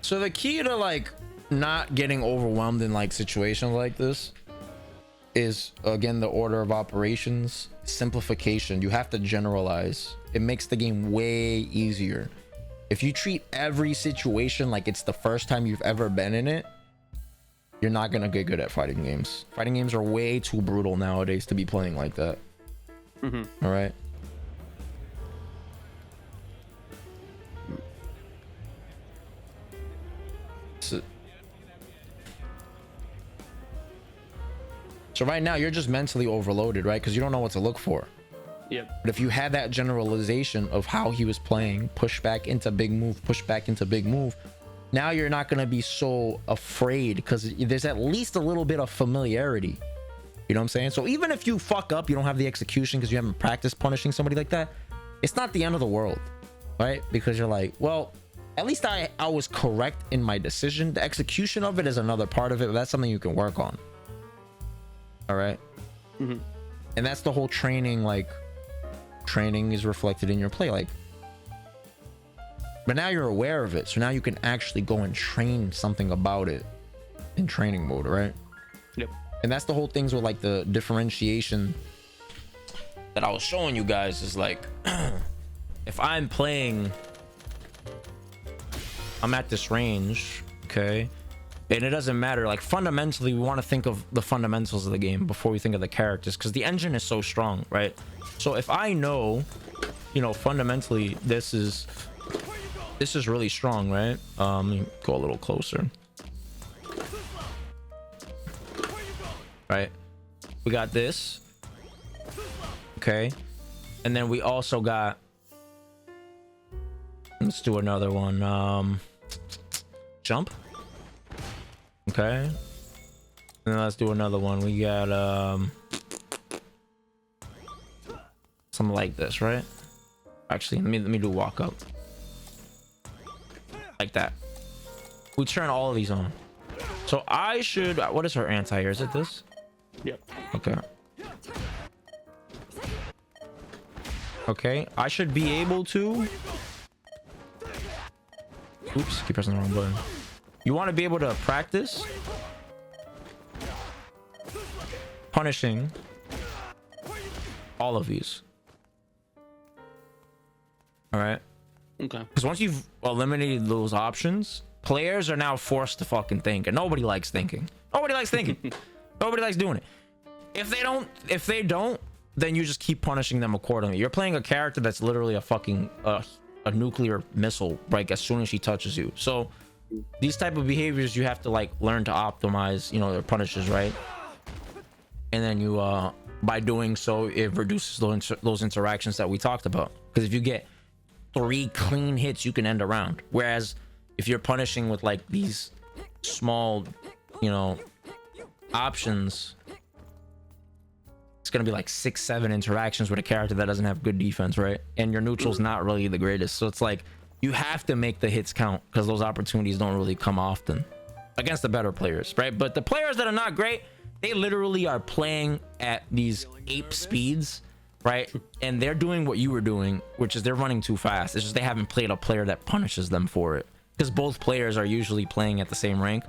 S1: So the key to like not getting overwhelmed in like situations like this is, again, the order of operations, simplification. You have to generalize. It makes the game way easier. If you treat every situation like it's the first time you've ever been in it, you're not gonna get good at fighting games. Fighting games are way too brutal nowadays to be playing like that. All right. So right now you're just mentally overloaded, right? Because you don't know what to look for.
S2: Yep.
S1: But if you had that generalization of how he was playing, push back into big move, push back into big move, now you're not going to be so afraid because there's at least a little bit of familiarity. You know what I'm saying? So even if you fuck up, you don't have the execution because you haven't practiced punishing somebody like that, it's not the end of the world, right? Because you're like, well, at least I was correct in my decision. The execution of it is another part of it, but that's something you can work on. All right. And that's the whole training. Like, training is reflected in your play. Like, but now you're aware of it, so now you can actually go and train something about it in training mode, right?
S2: Yep. And
S1: that's the whole things with like the differentiation that I was showing you guys is like, if I'm playing, I'm at this range, okay, and it doesn't matter. Like, fundamentally, we want to think of the fundamentals of the game before we think of the characters, because the engine is so strong, right? So if I know, you know, fundamentally this is really strong, right? Let me go a little closer. Right, we got this, okay, and then we also got, let's do another one, jump, okay, and then let's do another one. We got something like this, right? Actually, let me do walk up like that. We turn all of these on. So I should, what is her anti-air? Is it this?
S2: Yep.
S1: Okay. Okay, I should be able to, oops, keep pressing the wrong button. You want to be able to practice punishing all of these. All right.
S2: Okay.
S1: Because once you've eliminated those options, players are now forced to fucking think, and nobody likes thinking. Nobody likes thinking. Nobody likes doing it. If they don't, then you just keep punishing them accordingly. You're playing a character that's literally a fucking a nuclear missile, right? As soon as she touches you. So these type of behaviors, you have to like learn to optimize, you know, their punishes, right? And then you by doing so, it reduces those interactions that we talked about. Because if you get 3 clean hits, you can end a round. Whereas if you're punishing with like these small, you know, options, it's gonna be like 6-7 interactions with a character that doesn't have good defense, right? And your neutral's not really the greatest. So it's like you have to make the hits count, because those opportunities don't really come often against the better players, right? But the players that are not great, they literally are playing at these ape speeds, right? And they're doing what you were doing, which is they're running too fast. It's just they haven't played a player that punishes them for it, because both players are usually playing at the same rank,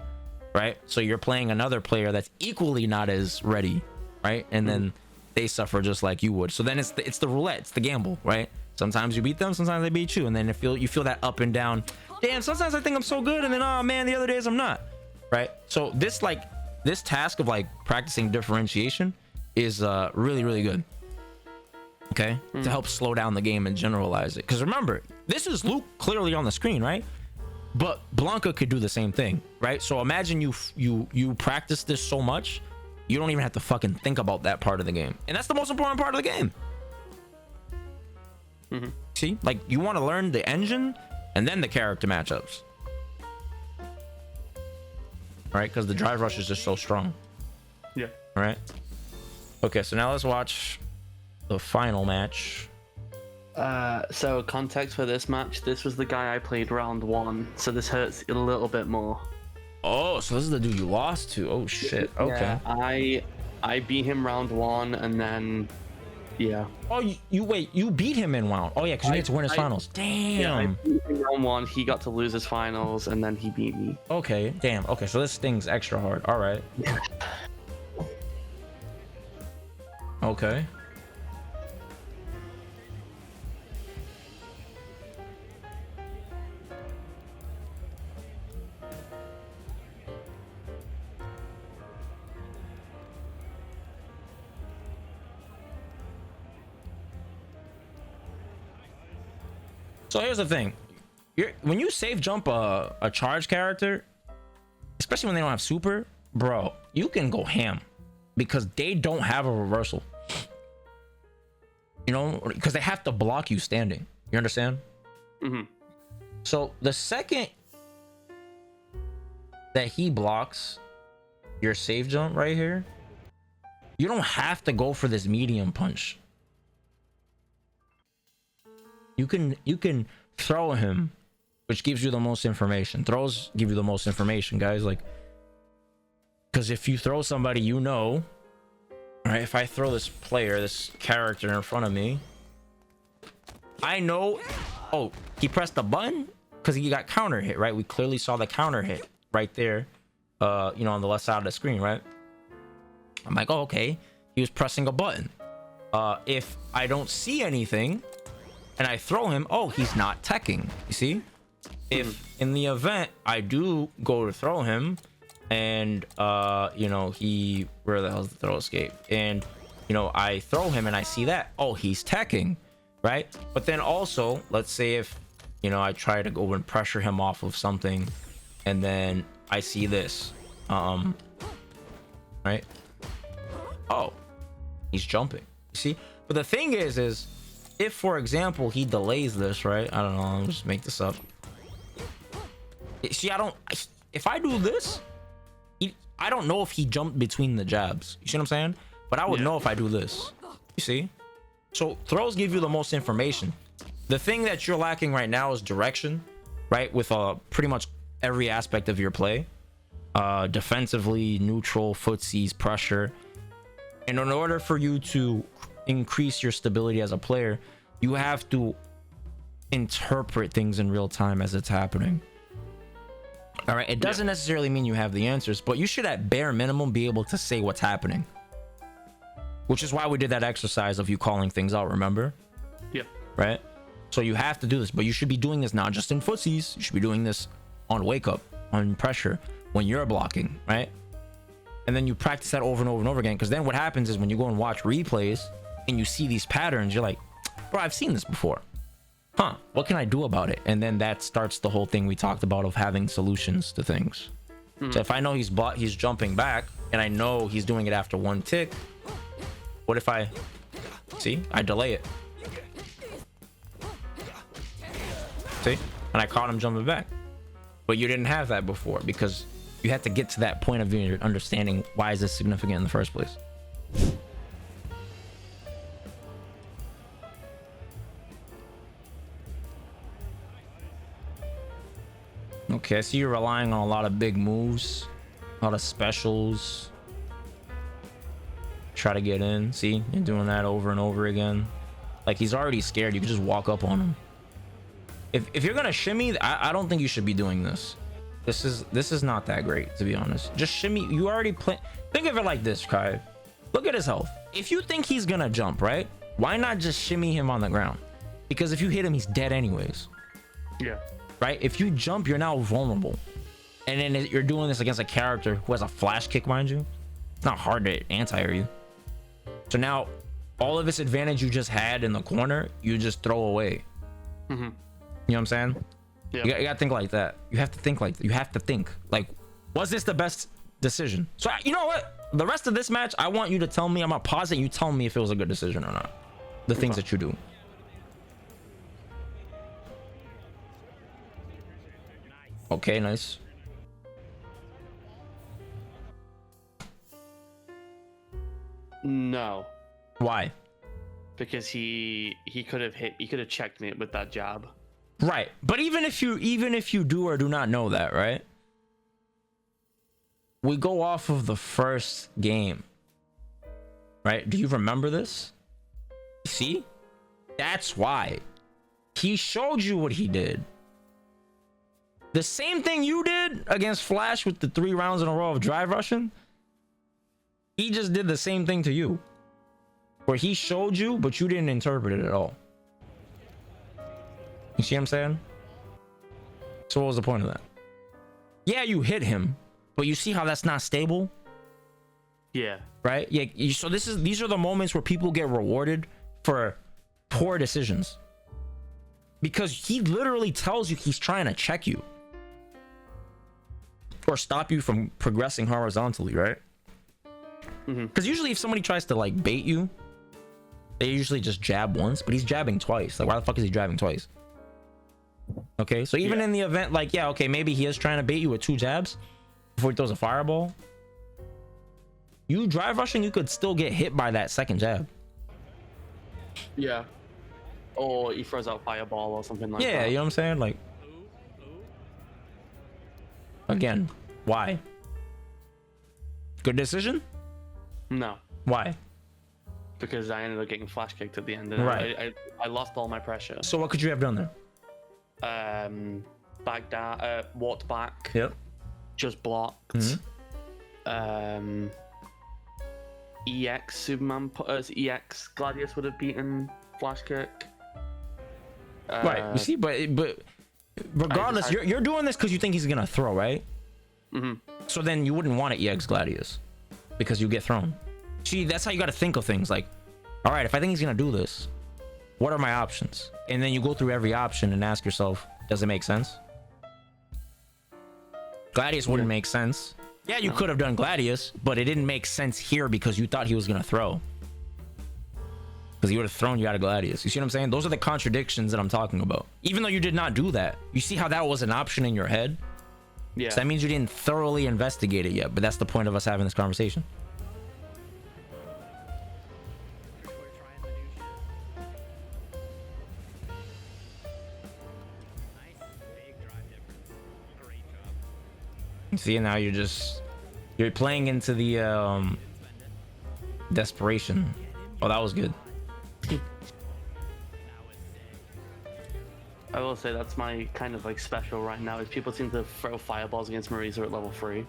S1: right? So you're playing another player that's equally not as ready, right? And then they suffer just like you would. So then it's the roulette, it's the gamble, right? Sometimes you beat them, sometimes they beat you, and then you feel that up and down. Damn, sometimes I think I'm so good, and then oh man, the other days I'm not, right? So this task of like practicing differentiation is really, really good, okay? To help slow down the game and generalize it. Because remember, this is Luke clearly on the screen, right? But Blanca could do the same thing, right? So imagine you practice this so much, you don't even have to fucking think about that part of the game. And that's the most important part of the game. See, like you want to learn the engine and then the character matchups, right? Because the drive rush is just so strong.
S2: Yeah.
S1: All right. Okay, so now let's watch the final match.
S2: So context for this match, this was the guy I played round 1, so this hurts a little bit more.
S1: Oh, so this is the dude you lost to. Oh shit. Okay.
S2: Yeah, I beat him round 1, and then yeah.
S1: Oh, you beat him in round. Oh yeah, because you get to win his finals. Damn.
S2: Yeah, I beat him round 1. He got to lose his finals, and then he beat me.
S1: Okay. Damn. Okay, so this stings extra hard. All right. Okay. So here's the thing, when you safe jump a charge character, especially when they don't have super, bro, you can go ham, because they don't have a reversal, you know, because they have to block you standing. You understand? So the second that he blocks your safe jump right here, you don't have to go for this medium punch. You can throw him, which gives you the most information. Throws give you the most information, guys. Like, because if you throw somebody, you know, right? If I throw this character in front of me, I know. Oh, he pressed the button because he got counter hit, right? We clearly saw the counter hit right there, you know, on the left side of the screen, right? I'm like, oh, okay, he was pressing a button. If I don't see anything and I throw him, oh, he's not teching. You see? If in the event I do go to throw him and you know, where the hell's the throw escape, and you know, I throw him and I see that, oh, he's teching, right? But then also, let's say if, you know, I try to go and pressure him off of something and then I see this, right? Oh, he's jumping. You see? But the thing is if, for example, he delays this, right? I don't know, I'll just make this up. See, if I do this, I don't know if he jumped between the jabs. You see what I'm saying? But I would know if I do this. You see? So throws give you the most information. The thing that you're lacking right now is direction, right? With pretty much every aspect of your play. Defensively, neutral, footsies, pressure. And in order for you to increase your stability as a player, you have to interpret things in real time as it's happening. All right, it doesn't necessarily mean you have the answers, but you should at bare minimum be able to say what's happening, which is why we did that exercise of you calling things out, remember?
S2: Yep.
S1: Right? So you have to do this, but you should be doing this not just in footsies. You should be doing this on wake up, on pressure, when you're blocking, right? and then you practice that over and over and over again. Because then what happens is when you go and watch replays and you see these patterns, you're like, bro, I've seen this before. Huh, what can I do about it? And then that starts the whole thing we talked about of having solutions to things. So if I know he's jumping back and I know he's doing it after one tick, what if I delay it? See? And I caught him jumping back. But you didn't have that before because you had to get to that point of your understanding why is this significant in the first place. Okay, so you're relying on a lot of big moves, a lot of specials. Try to get in. See, you're doing that over and over again. Like, he's already scared. You can just walk up on him. If you're gonna shimmy, I don't think you should be doing this. This is not that great, to be honest. Just shimmy. You already play. Think of it like this, Kai. Look at his health. If you think he's gonna jump, right? Why not just shimmy him on the ground? Because if you hit him, he's dead anyways.
S2: Yeah.
S1: Right? If you jump, you're now vulnerable. And then you're doing this against a character who has a flash kick, mind you. It's not hard to anti-air you. So now, all of this advantage you just had in the corner, you just throw away.
S2: Mm-hmm.
S1: You know what I'm saying?
S2: Yeah.
S1: You gotta think like that. You have to think like that. You have to think like, was this the best decision? So you know what? The rest of this match, I want you to tell me. I'm gonna pause it. You tell me if it was a good decision or not. The things that you do. Okay, nice.
S2: No.
S1: Why?
S2: Because he could have checked me with that jab.
S1: Right. But even if you do or do not know that, right? We go off of the first game. Right? Do you remember this? See? That's why. He showed you what he did. The same thing you did against Flash with the 3 rounds in a row of drive rushing. He just did the same thing to you. Where he showed you, but you didn't interpret it at all. You see what I'm saying? So what was the point of that? Yeah, you hit him, but you see how that's not stable?
S2: Yeah.
S1: Right? Yeah. So these are the moments where people get rewarded for poor decisions. Because he literally tells you he's trying to check you. Or stop you from progressing horizontally, right? Because usually if somebody tries to like bait you, they usually just jab once, but he's jabbing twice. Like, why the fuck is he jabbing twice? Okay, so even in the event, like, yeah, okay, maybe he is trying to bait you with 2 jabs before he throws a fireball. You drive rushing, you could still get hit by that second jab.
S2: Yeah. Or he throws out fireball or something like that.
S1: Yeah, you know what I'm saying? Like, again, why? Good decision?
S2: No.
S1: Why?
S2: Because I ended up getting flash kicked at the end. And
S1: Right.
S2: I lost all my pressure.
S1: So what could you have done there?
S2: Back down, walked back.
S1: Yep.
S2: Just blocked. EX Superman, EX Gladius would have beaten flash kick.
S1: Right. You see, but regardless, you're doing this because you think he's gonna throw, right? So then you wouldn't want to EX Gladius because you get thrown. See, that's how you got to think of things. Like, all right, if I think he's gonna do this, what are my options? And then you go through every option and ask yourself, does it make sense? Gladius wouldn't make sense. Yeah, you could have done Gladius, but it didn't make sense here because you thought he was gonna throw. Because he would have thrown you out of Gladius. You see what I'm saying? Those are the contradictions that I'm talking about. Even though you did not do that, you see how that was an option in your head?
S2: Yeah.
S1: So that means you didn't thoroughly investigate it yet, but that's the point of us having this conversation. See, now you're playing into the desperation. Oh, that was good.
S2: I will say that's my kind of like special right now is people seem to throw fireballs against Marisa at level 3.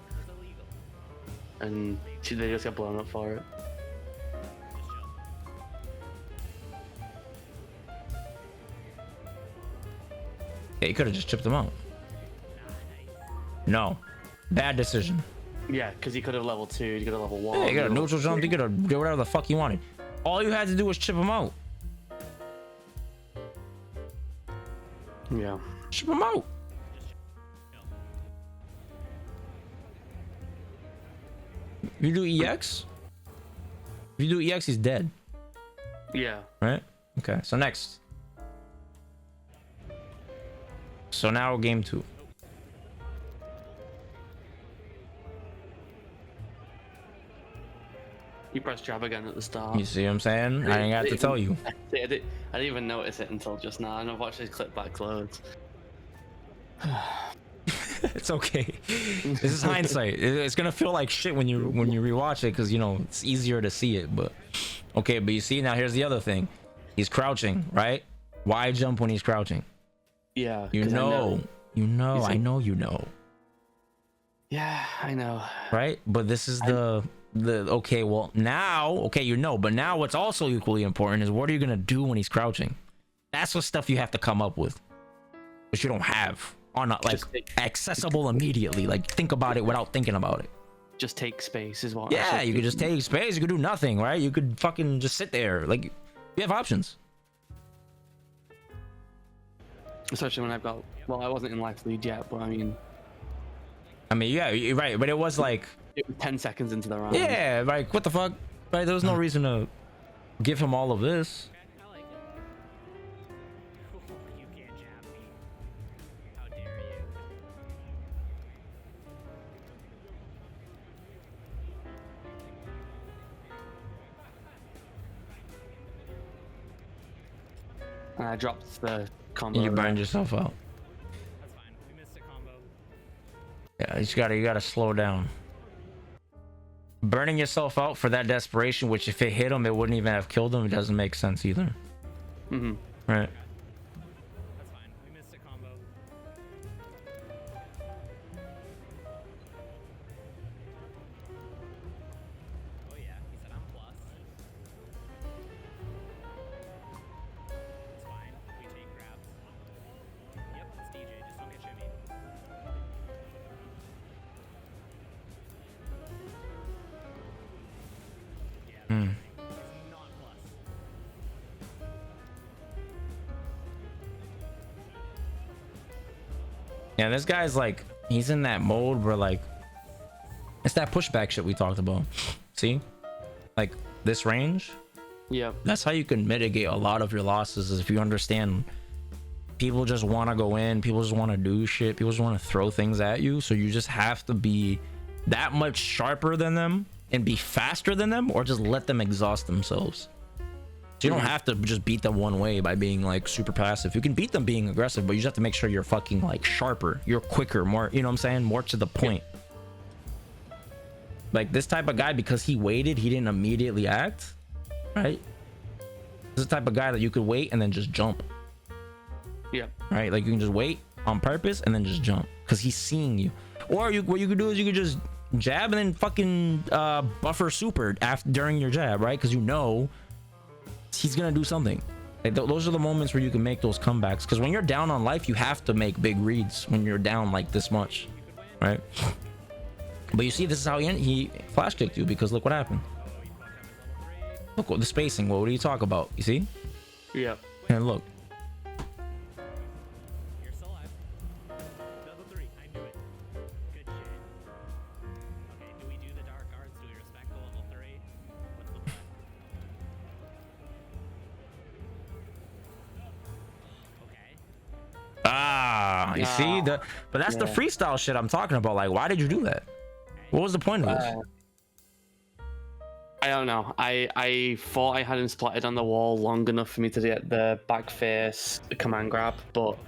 S2: And they just get blown up for it.
S1: Yeah, you could have just chipped him out. No. Bad decision.
S2: Yeah, because you could have level 2, you could have level 1.
S1: Yeah, you got a neutral jump, you could have do whatever the fuck you wanted. All you had to do was chip him out.
S2: Yeah.
S1: Chip him out. You do EX? If you do EX, he's dead.
S2: Yeah.
S1: Right? Okay, so next. So now game 2.
S2: You press jab again at the start.
S1: You see what I'm saying? I ain't got to tell you.
S2: I didn't even notice it until just now, and I've watched this clip back loads.
S1: It's okay. This is hindsight. It's gonna feel like shit when you rewatch it, because you know it's easier to see it. But okay, but you see now, here's the other thing. He's crouching, right? Why jump when he's crouching?
S2: Yeah.
S1: You know. I know you know.
S2: Yeah, I know.
S1: Right? But this is the okay. Well, now okay, you know. But now what's also equally important is what are you gonna do when he's crouching? That's what stuff you have to come up with, but you don't have. On like accessible immediately. Like think about it without thinking about it.
S2: Just take space is what.
S1: Yeah, you could just take space. You could do nothing, right? You could fucking just sit there. Like you have options.
S2: Especially when I've got. Well, I wasn't in life lead yet, but I mean,
S1: yeah, you're right. But it was like
S2: it was 10 seconds into the round.
S1: Yeah, like what the fuck? Right? There was no reason to give him all of this.
S2: I dropped the combo.
S1: You burned yourself out.
S3: That's fine. We missed a combo.
S1: Yeah, you gotta slow down. Burning yourself out for that desperation, which if it hit him, it wouldn't even have killed him. It doesn't make sense either.
S2: Mm-hmm.
S1: Right.
S3: That's fine. We missed a combo. Oh yeah, he said I'm plus. It's fine. We take grabs. Yep, it's DJ. Just don't get shimmy. Yeah.
S1: Hmm.
S3: He's not plus.
S1: Yeah, this guy's like, he's in that mode where like, it's that pushback shit we talked about. See? Like this range,
S2: Yeah.
S1: that's how you can mitigate a lot of your losses, is if you understand people just want to go in, people just want to do shit, people just want to throw things at you. So you just have to be that much sharper than them and be faster than them, or just let them exhaust themselves. So you don't have to just beat them one way by being like super passive. You can beat them being aggressive, but you just have to make sure you're fucking like sharper, you're quicker, more, you know what I'm saying, more to the point. Like this type of guy, because he waited, he didn't immediately act, right? This is the type of guy that you could wait and then just jump.
S2: Yeah.
S1: Right? Like you can just wait on purpose and then just jump because he's seeing you. Or what you could do is you could just jab and then fucking buffer super after during your jab, right? Because you know he's gonna do something. Like those are the moments where you can make those comebacks. Because when you're down on life, you have to make big reads when you're down like this much, right? But you see, this is how he flash kicked you, because look what happened. Look what the spacing. What do you talk about? You see?
S2: Yeah.
S1: And look.
S3: You're still alive. Level 3. I knew it. Good shit. Okay, do we do the dark arts? Do we respect the level 3? What's the plan? Okay.
S1: Ah, you see but that's the freestyle shit I'm talking about. Like, why did you do that? What was the point of this?
S2: I don't know. I thought I had him splatted on the wall long enough for me to get the back face command grab, but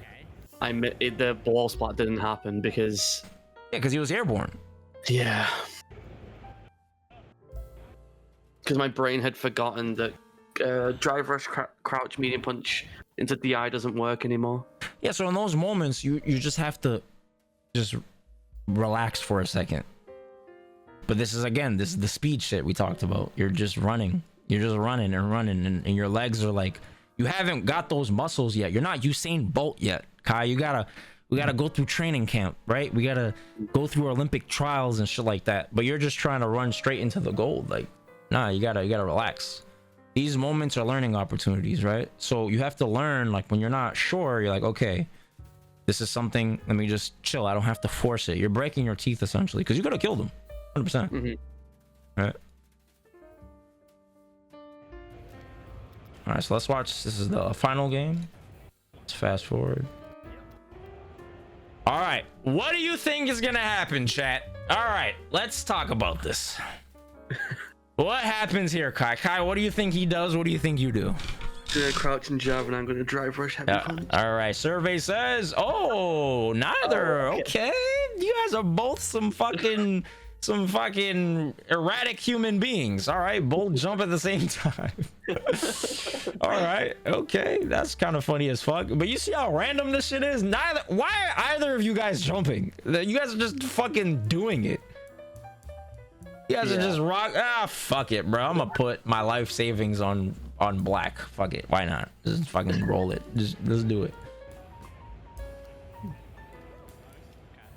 S2: the wall splat didn't happen because
S1: Because he was airborne.
S2: Yeah. Because my brain had forgotten that drive rush, crouch, medium punch into the eye doesn't work anymore.
S1: Yeah, so in those moments, you just have to just relax for a second. But this is the speed shit we talked about. You're just running. You're just running and running, and your legs are like, you haven't got those muscles yet. You're not Usain Bolt yet, Kai. You gotta We gotta go through training camp, right? We gotta go through Olympic trials and shit like that. But you're just trying to run straight into the gold. Like, nah, you gotta relax. These moments are learning opportunities, right? So you have to learn, like, when you're not sure, you're like, okay, this is something, let me just chill. I don't have to force it. You're breaking your teeth essentially, because you could have killed him 100%. Right? All right, so let's watch. This is the final game. Let's fast forward. All right, what do you think is gonna happen, chat? All right, let's talk about this. What happens here, Kai? Kai, what do you think he does? What do you think you do?
S2: Gonna crouch and jab, and I'm gonna drive rush heavy punch.
S1: All right, survey says, oh, neither. Okay, you guys are both some fucking erratic human beings. All right, both jump at the same time. All right, okay, that's kind of funny as fuck. But you see how random this shit is? Why are either of you guys jumping? You guys are just fucking doing it. You guys are just fuck it, bro. I'm gonna put my life savings on black. Fuck it, why not? Just fucking roll it. Let's do it.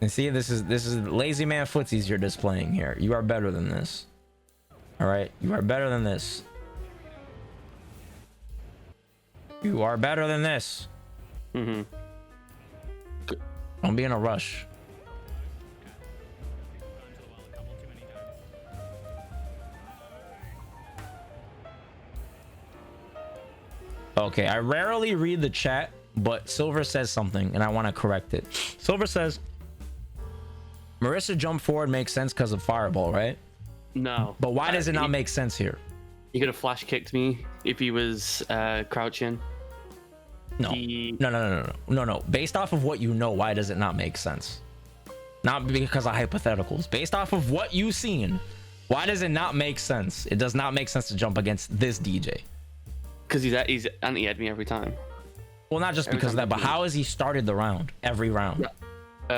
S1: And see, this is lazy man footsies you're displaying here. You are better than this. All right, you are better than this. You are better than this. Don't be in a rush. Okay, I rarely read the chat, but Silver says something and I want to correct it. Silver says, Marissa jump forward makes sense because of fireball, right?
S2: No.
S1: But why does it not make sense here?
S2: He could have flash kicked me if he was crouching.
S1: No. Based off of what you know, why does it not make sense? Not because of hypotheticals. Based off of what you've seen, why does it not make sense? It does not make sense to jump against this DJ.
S2: Because he's anti-ed me every time.
S1: Well, not just because of that, but how has he started the round? Every round.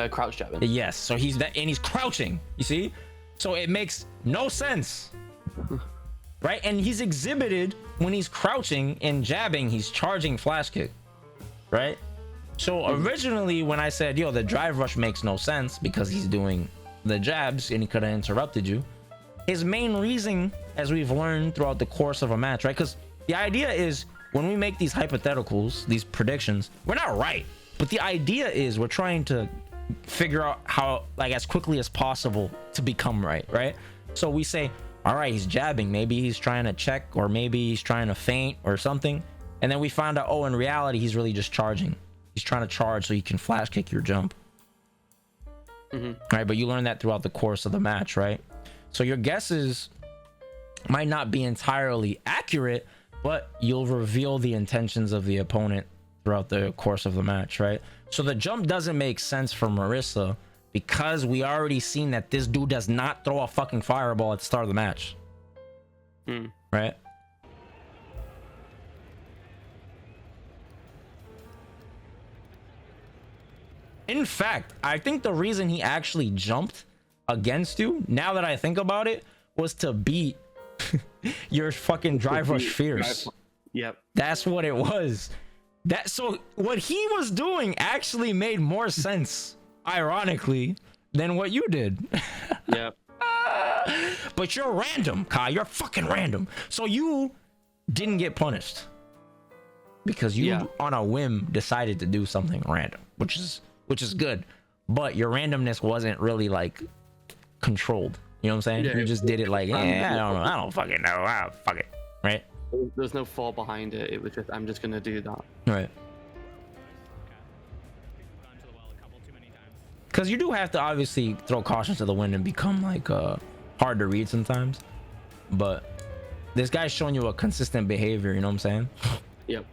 S2: Crouch jabbing.
S1: Yes, so he's crouching. You see? So it makes no sense. Right? And he's exhibited when he's crouching and jabbing, he's charging flash kick. Right? So originally when I said, yo, the drive rush makes no sense because he's doing the jabs and he could have interrupted you. His main reason, as we've learned throughout the course of a match, right? Because the idea is when we make these hypotheticals, these predictions, we're not right. But the idea is we're trying to figure out how, like, as quickly as possible to become right, right? So we say, all right, he's jabbing. Maybe he's trying to check, or maybe he's trying to feint or something. And then we find out, oh, in reality, he's really just charging. He's trying to charge so you can flash kick your jump. Right? But you learn that throughout the course of the match, right? So your guesses might not be entirely accurate, but you'll reveal the intentions of the opponent throughout the course of the match, right? So the jump doesn't make sense for Marissa because we already seen that this dude does not throw a fucking fireball at the start of the match. Right? In fact, I think the reason he actually jumped against you, now that I think about it, was to beat your fucking drive rush fierce.
S2: Yep.
S1: That's what it was. So what he was doing actually made more sense, ironically, than what you did.
S2: Yep.
S1: But you're random, Kai. You're fucking random. So you didn't get punished because you on a whim decided to do something random, which is good. But your randomness wasn't really like controlled. You know what I'm saying? You just did it like, I don't fucking know. Fuck it. Right?
S2: There's no thought behind it. It was just, I'm just gonna do that.
S1: Right. Because you do have to obviously throw caution to the wind and become like hard to read sometimes. But this guy's showing you a consistent behavior, you know what I'm saying?
S2: Yep.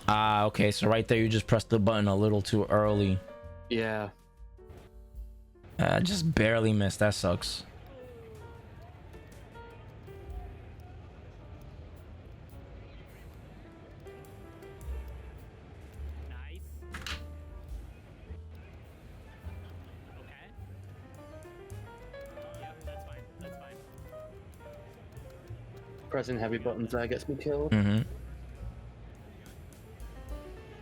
S1: Okay, so right there you just pressed the button a little too early.
S2: Yeah.
S1: Just barely missed. That sucks.
S3: Nice. Okay. Yep, that's fine. That's fine.
S2: Pressing heavy buttons there gets me killed.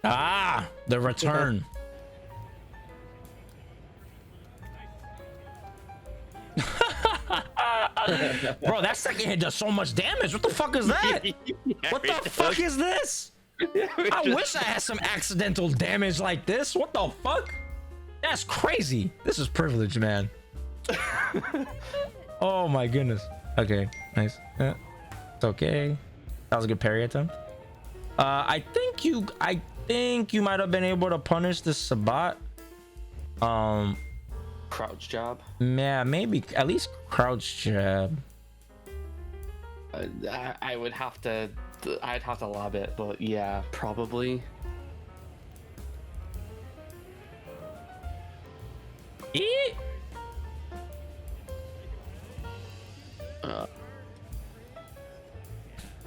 S1: Ah, the return. Bro, that second hit does so much damage. What the fuck is that? What the fuck is this? I wish I had some accidental damage like this. What the fuck? That's crazy. This is privilege, man. Oh my goodness. Okay, nice. Yeah, it's okay. That was a good parry attempt. I think you might have been able to punish the Sabat.
S2: Crouch jab.
S1: Yeah, maybe at least crouch jab.
S2: I would have to. I'd have to lob it, but yeah, probably.
S1: Eat.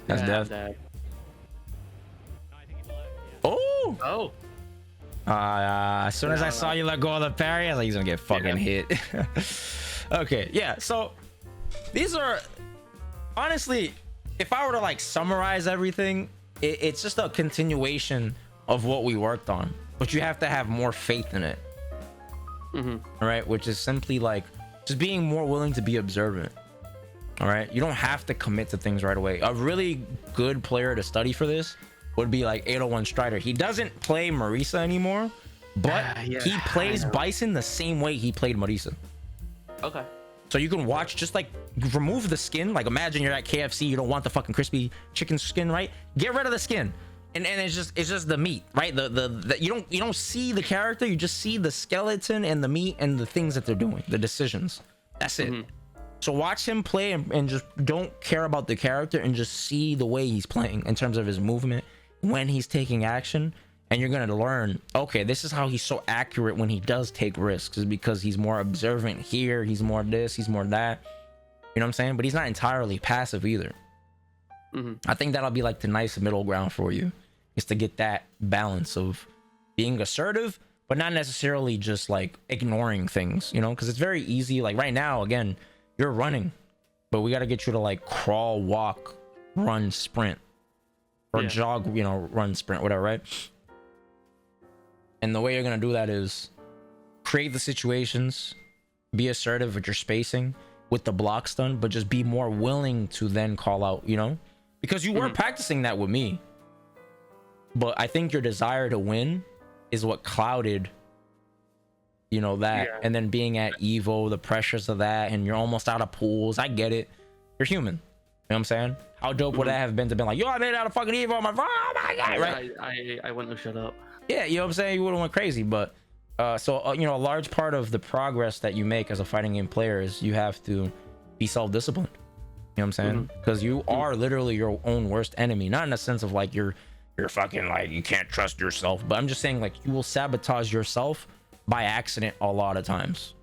S1: That's death.
S3: No, I think he's alive. Yeah.
S1: Oh!
S2: Oh.
S1: As soon as I saw you let go of the parry, I was like, he's gonna get fucking hit. Okay, yeah. So these are honestly, if I were to like summarize everything, it's just a continuation of what we worked on, but you have to have more faith in it. All right, which is simply like just being more willing to be observant. All right, you don't have to commit to things right away. A really good player to study for this would be like 801 Strider. He doesn't play Marisa anymore, but he plays Bison the same way he played Marisa.
S2: Okay.
S1: So you can watch, just like remove the skin. Like imagine you're at KFC, you don't want the fucking crispy chicken skin, right? Get rid of the skin, and it's just the meat, right? The you don't see the character, you just see the skeleton and the meat and the things that they're doing, the decisions. That's it. So watch him play and just don't care about the character and just see the way he's playing in terms of his movement when he's taking action, and you're gonna learn, okay, this is how he's so accurate when he does take risks, is because he's more observant here, he's more this, he's more that, you know what I'm saying? But he's not entirely passive either. I think that'll be like the nice middle ground for you, is to get that balance of being assertive but not necessarily just like ignoring things, you know, because it's very easy. Like right now, again, you're running, but we got to get you to like crawl, walk, run, sprint, or jog, you know, run, sprint, whatever, right? And the way you're going to do that is create the situations, be assertive with your spacing, with the blocks done, but just be more willing to then call out, you know, because you were practicing that with me. But I think your desire to win is what clouded, you know, that. And then being at EVO, the pressures of that, and you're almost out of pools. I get it. You're human. You know what I'm saying? How dope would that have been to be like, yo, I made it out of fucking EVO on my phone. Oh my God, right?
S2: I wouldn't have shut up.
S1: Yeah, you know what I'm saying? You would have went crazy. But you know, a large part of the progress that you make as a fighting game player is you have to be self-disciplined. You know what I'm saying? Because you are literally your own worst enemy. Not in the sense of like you're fucking like you can't trust yourself, but I'm just saying like you will sabotage yourself by accident a lot of times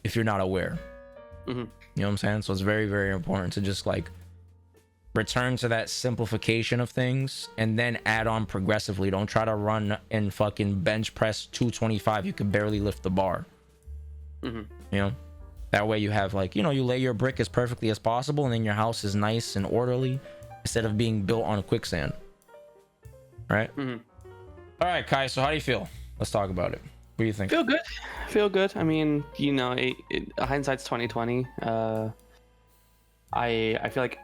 S1: if you're not aware. You know what I'm saying? So it's very, very important to just like return to that simplification of things and then add on progressively. Don't try to run and fucking bench press 225. You can barely lift the bar. You know, that way you have like, you know, you lay your brick as perfectly as possible, and then your house is nice and orderly instead of being built on quicksand. Right? All right, Kai, so how do you feel? Let's talk about it. What do you think?
S2: Feel good. I mean, you know, hindsight's 2020. I feel like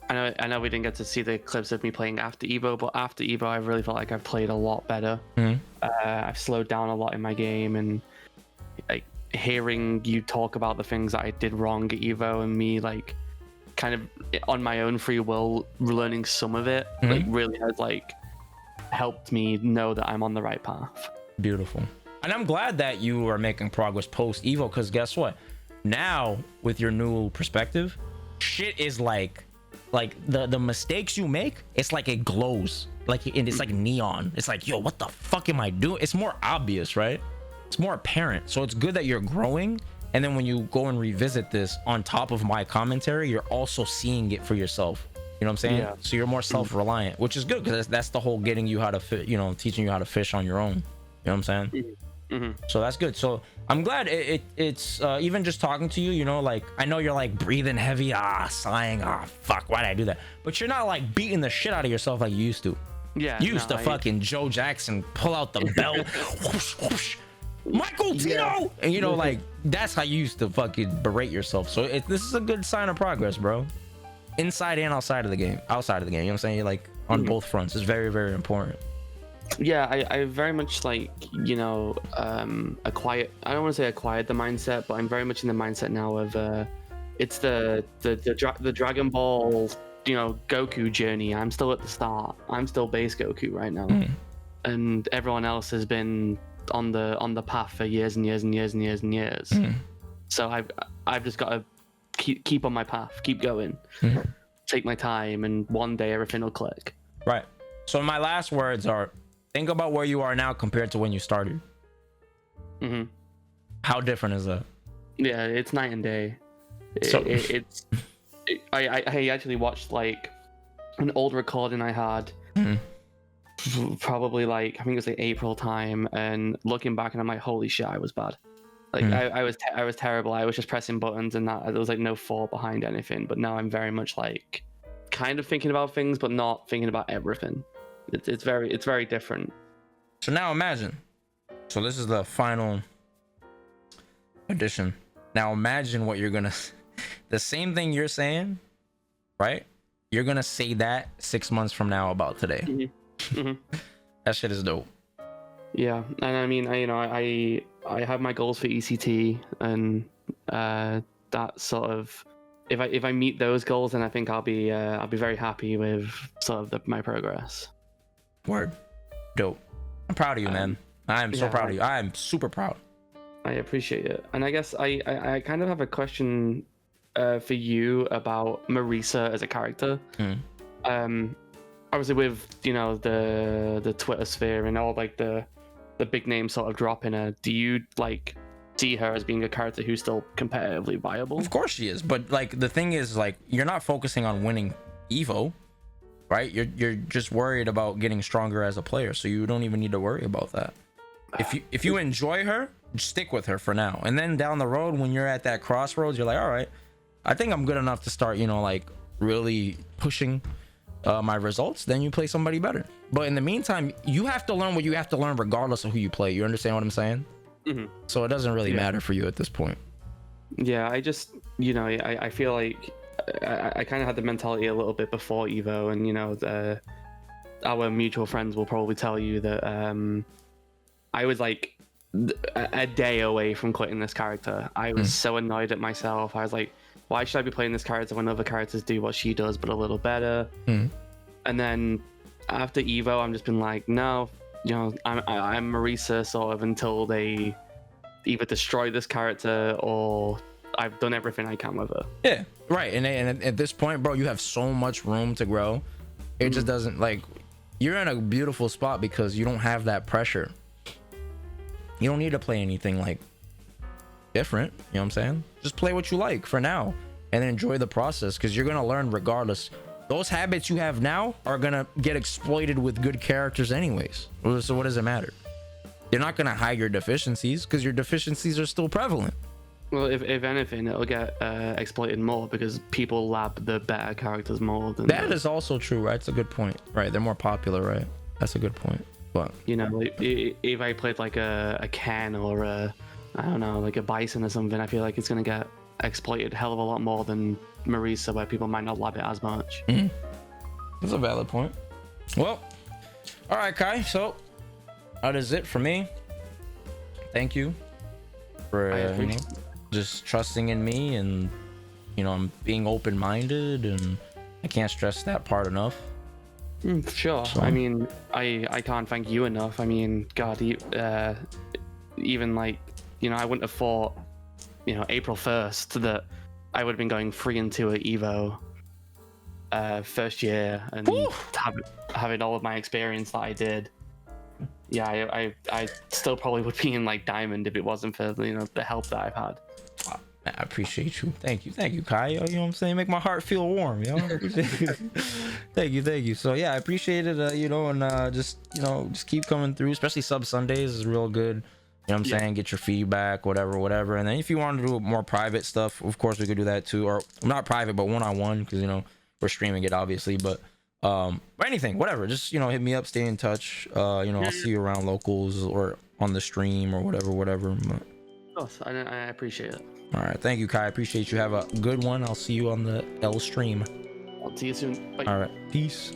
S2: I know we didn't get to see the clips of me playing after EVO, but after EVO I really felt like I've played a lot better. I've slowed down a lot in my game, and like hearing you talk about the things that I did wrong at EVO and me like kind of on my own free will learning some of it like really has like helped me know that I'm on the right path. Beautiful.
S1: And I'm glad that you are making progress post EVO, because guess what? Now with your new perspective, shit is like the mistakes you make, it's like it glows, like, and it's like neon. It's like, yo, what the fuck am I doing? It's more obvious, right? It's more apparent. So it's good that you're growing, and then when you go and revisit this on top of my commentary, you're also seeing it for yourself. You know what I'm saying? So you're more self-reliant, which is good, because that's the whole getting you how to fit, you know, teaching you how to fish on your own. You know what I'm saying? So that's good. So I'm glad it's even just talking to you, you know, like I know you're like breathing heavy, sighing, fuck, why did I do that? But you're not like beating the shit out of yourself like you used to.
S2: Yeah.
S1: You used
S2: no,
S1: to fucking Joe Jackson pull out the belt, whoosh, whoosh, Michael Tito, and you know, like that's how you used to fucking berate yourself. So this is a good sign of progress, bro. Inside and outside of the game, you know what I'm saying? You're like on both fronts. It's very, very important.
S2: Yeah, I very much like, you know, acquired. I don't want to say acquired the mindset, but I'm very much in the mindset now of it's the Dragon Ball, you know, Goku journey. I'm still at the start. I'm still base Goku right now, and everyone else has been on the path for years and years and years and years and years. So I've just got to keep on my path, keep going, take my time, and one day everything will click.
S1: Right. So my last words are: think about where you are now compared to when you started. How different is that?
S2: Yeah, it's night and day. I actually watched like an old recording I had, probably like I think it was like April time, and looking back and I'm like, holy shit, I was bad. Like I was terrible. I was just pressing buttons and that there was like no thought behind anything. But now I'm very much like kind of thinking about things, but not thinking about everything. It's very different.
S1: So now imagine. So this is the final edition. Now imagine what you're gonna. The same thing you're saying, right? You're gonna say that 6 months from now about today. That shit is dope.
S2: Yeah, and I mean, I have my goals for ECT, and that sort of, if I meet those goals, then I think I'll be very happy with sort of my progress.
S1: Word, dope. I'm proud of you, man. I am so proud of you. I am super proud.
S2: I appreciate it, and I guess I kind of have a question for you about Marisa as a character. Obviously with, you know, the Twitter sphere and all like the big names sort of dropping her, do you like see her as being a character who's still competitively viable?
S1: Of course she is, but like the thing is, like, you're not focusing on winning EVO, right? You're just worried about getting stronger as a player, so you don't even need to worry about that. If you enjoy her, stick with her for now, and then down the road when you're at that crossroads, you're like, all right, I think I'm good enough to start, you know, like really pushing my results. Then you play somebody better. But in the meantime, you have to learn what you have to learn regardless of who you play. You understand what I'm saying? So it doesn't really matter for you at this point.
S2: Yeah, I just, you know, I feel like I kind of had the mentality a little bit before EVO, and you know, our mutual friends will probably tell you that I was like a day away from quitting this character. I was so annoyed at myself. I was like, why should I be playing this character when other characters do what she does but a little better? And then after EVO, I'm just been like, no, you know, I'm Marisa sort of until they either destroy this character or I've done everything I can with her. Yeah,
S1: right. And at this point, bro, you have so much room to grow. It just doesn't, like, you're in a beautiful spot because you don't have that pressure. You don't need to play anything like different, you know what I'm saying? Just play what you like for now and enjoy the process, because you're gonna learn regardless. Those habits you have now are gonna get exploited with good characters anyways, so what does it matter? You're not gonna hide your deficiencies because your deficiencies are still prevalent.
S2: Well, if anything, it'll get exploited more because people lab the better characters more than
S1: that. Is also true, right? It's a good point, right? They're more popular, right? That's a good point. But
S2: you know, like, if I played like a Ken or I don't know, like a Bison or something, I feel like it's gonna get exploited a hell of a lot more than Marisa, where people might not love it as much.
S1: That's a valid point. Well, all right, Kai. So that is it for me. Thank you for you know, just trusting in me, and you know, I'm being open-minded, and I can't stress that part enough.
S2: Sure. So, I mean, I can't thank you enough. I mean, God, even like, you know, I wouldn't have thought, you know, April 1st that I would have been going 3-2 at EVO first year, and having all of my experience that I did. Yeah, I still probably would be in like Diamond if it wasn't for, you know, the help that I've had.
S1: I appreciate you. Thank you, Kai. You know what I'm saying? Make my heart feel warm, you know. Thank you. So yeah, I appreciate it. You know, and just, you know, just keep coming through. Especially sub Sundays is real good. You know what I'm saying? Get your feedback, whatever. And then if you want to do more private stuff, of course we could do that too. Or not private, but one-on-one, because, you know, we're streaming it obviously. But or anything, whatever, just, you know, hit me up, stay in touch. You know, I'll see you around locals or on the stream or whatever.
S2: Of course, I appreciate it.
S1: All right, thank you, Kai. I appreciate you. Have a good one. I'll see you on the L stream.
S2: I'll see you soon. Bye.
S1: All right, peace.